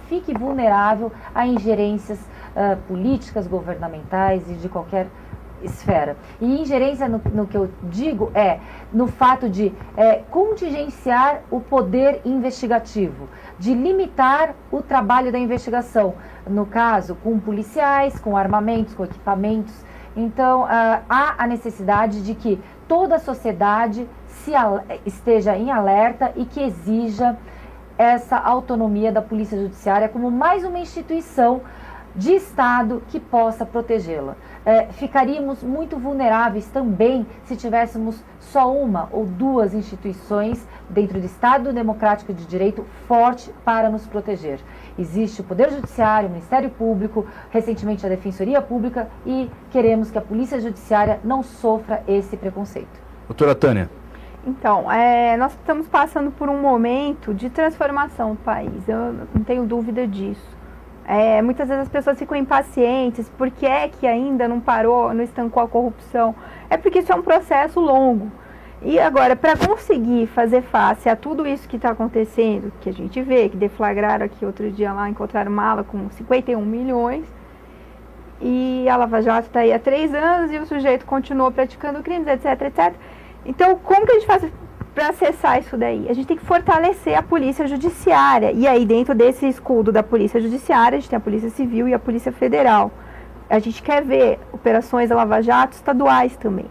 fique vulnerável a ingerências políticas, governamentais e de qualquer esfera. E ingerência, no que eu digo, no fato de contingenciar o poder investigativo, de limitar o trabalho da investigação, no caso, com policiais, com armamentos, com equipamentos. Então, há a necessidade de que toda a sociedade esteja em alerta e que exija essa autonomia da Polícia Judiciária como mais uma instituição de Estado que possa protegê-la. Ficaríamos muito vulneráveis também se tivéssemos só uma ou duas instituições dentro do Estado democrático de direito forte para nos proteger. Existe o Poder Judiciário, o Ministério Público, recentemente a Defensoria Pública, e queremos que a Polícia Judiciária não sofra esse preconceito. Doutora Tânia. Então, nós estamos passando por um momento de transformação do país, eu não tenho dúvida disso. Muitas vezes as pessoas ficam impacientes, por que é que ainda não parou, não estancou a corrupção? É porque isso é um processo longo. E agora, para conseguir fazer face a tudo isso que está acontecendo, que a gente vê, que deflagraram aqui outro dia lá, encontraram mala com 51 milhões, e a Lava Jato está aí há 3 anos e o sujeito continuou praticando crimes, etc, etc. Então, como que a gente faz para acessar isso daí? A gente tem que fortalecer a Polícia Judiciária. E aí, dentro desse escudo da Polícia Judiciária, a gente tem a Polícia Civil e a Polícia Federal. A gente quer ver operações da Lava Jato estaduais também.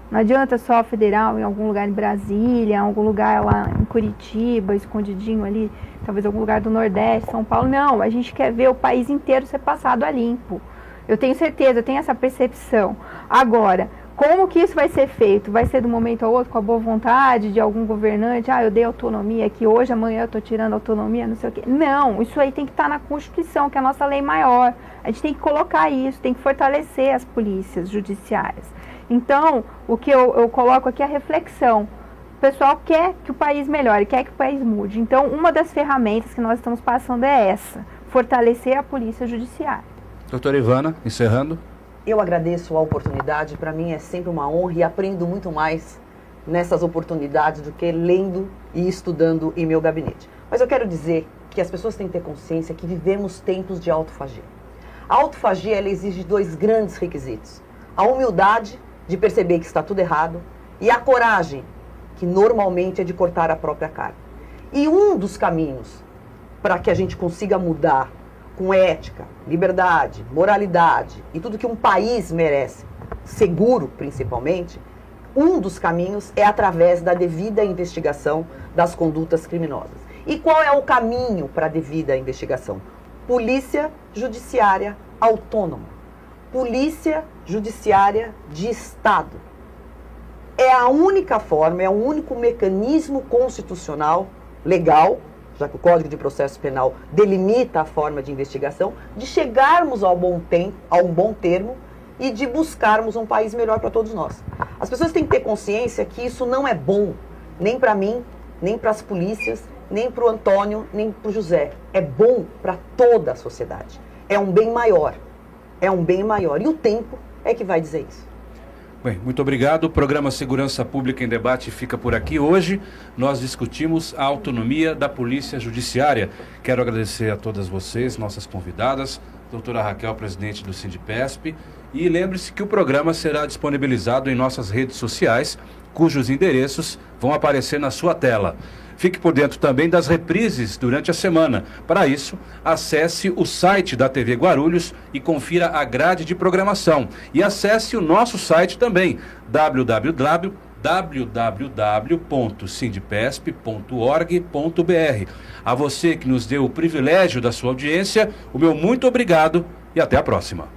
Não adianta só a federal em algum lugar em Brasília, em algum lugar lá em Curitiba, escondidinho ali, talvez algum lugar do Nordeste, São Paulo. Não, a gente quer ver o país inteiro ser passado a limpo. Eu tenho certeza, eu tenho essa percepção. Agora, como que isso vai ser feito? Vai ser de um momento ao outro com a boa vontade de algum governante? Eu dei autonomia aqui hoje, amanhã eu estou tirando autonomia, não sei o quê. Não, isso aí tem que estar na Constituição, que é a nossa lei maior. A gente tem que colocar isso, tem que fortalecer as polícias judiciárias. Então, o que eu coloco aqui é a reflexão. O pessoal quer que o país melhore, quer que o país mude. Então, uma das ferramentas que nós estamos passando é essa, fortalecer a Polícia Judiciária. Doutora Ivana, encerrando. Eu agradeço a oportunidade, para mim é sempre uma honra e aprendo muito mais nessas oportunidades do que lendo e estudando em meu gabinete. Mas eu quero dizer que as pessoas têm que ter consciência que vivemos tempos de autofagia. A autofagia, ela exige 2 grandes requisitos. A humildade de perceber que está tudo errado e a coragem, que normalmente é de cortar a própria carne. E um dos caminhos para que a gente consiga mudar com ética, liberdade, moralidade e tudo que um país merece, seguro principalmente, um dos caminhos é através da devida investigação das condutas criminosas. E qual é o caminho para a devida investigação? Polícia Judiciária Autônoma. Polícia Judiciária de Estado. É a única forma, é o único mecanismo constitucional, legal, já que o Código de Processo Penal delimita a forma de investigação, de chegarmos ao bom termo e de buscarmos um país melhor para todos nós. As pessoas têm que ter consciência que isso não é bom, nem para mim, nem para as polícias, nem para o Antônio, nem para o José. É bom para toda a sociedade. É um bem maior. É um bem maior. E o tempo é que vai dizer isso. Bem, muito obrigado. O programa Segurança Pública em Debate fica por aqui. Hoje nós discutimos a autonomia da Polícia Judiciária. Quero agradecer a todas vocês, nossas convidadas, doutora Raquel, presidente do Sindipesp. E lembre-se que o programa será disponibilizado em nossas redes sociais, cujos endereços vão aparecer na sua tela. Fique por dentro também das reprises durante a semana. Para isso, acesse o site da TV Guarulhos e confira a grade de programação. E acesse o nosso site também, www.sindipesp.org.br. A você que nos deu o privilégio da sua audiência, o meu muito obrigado e até a próxima.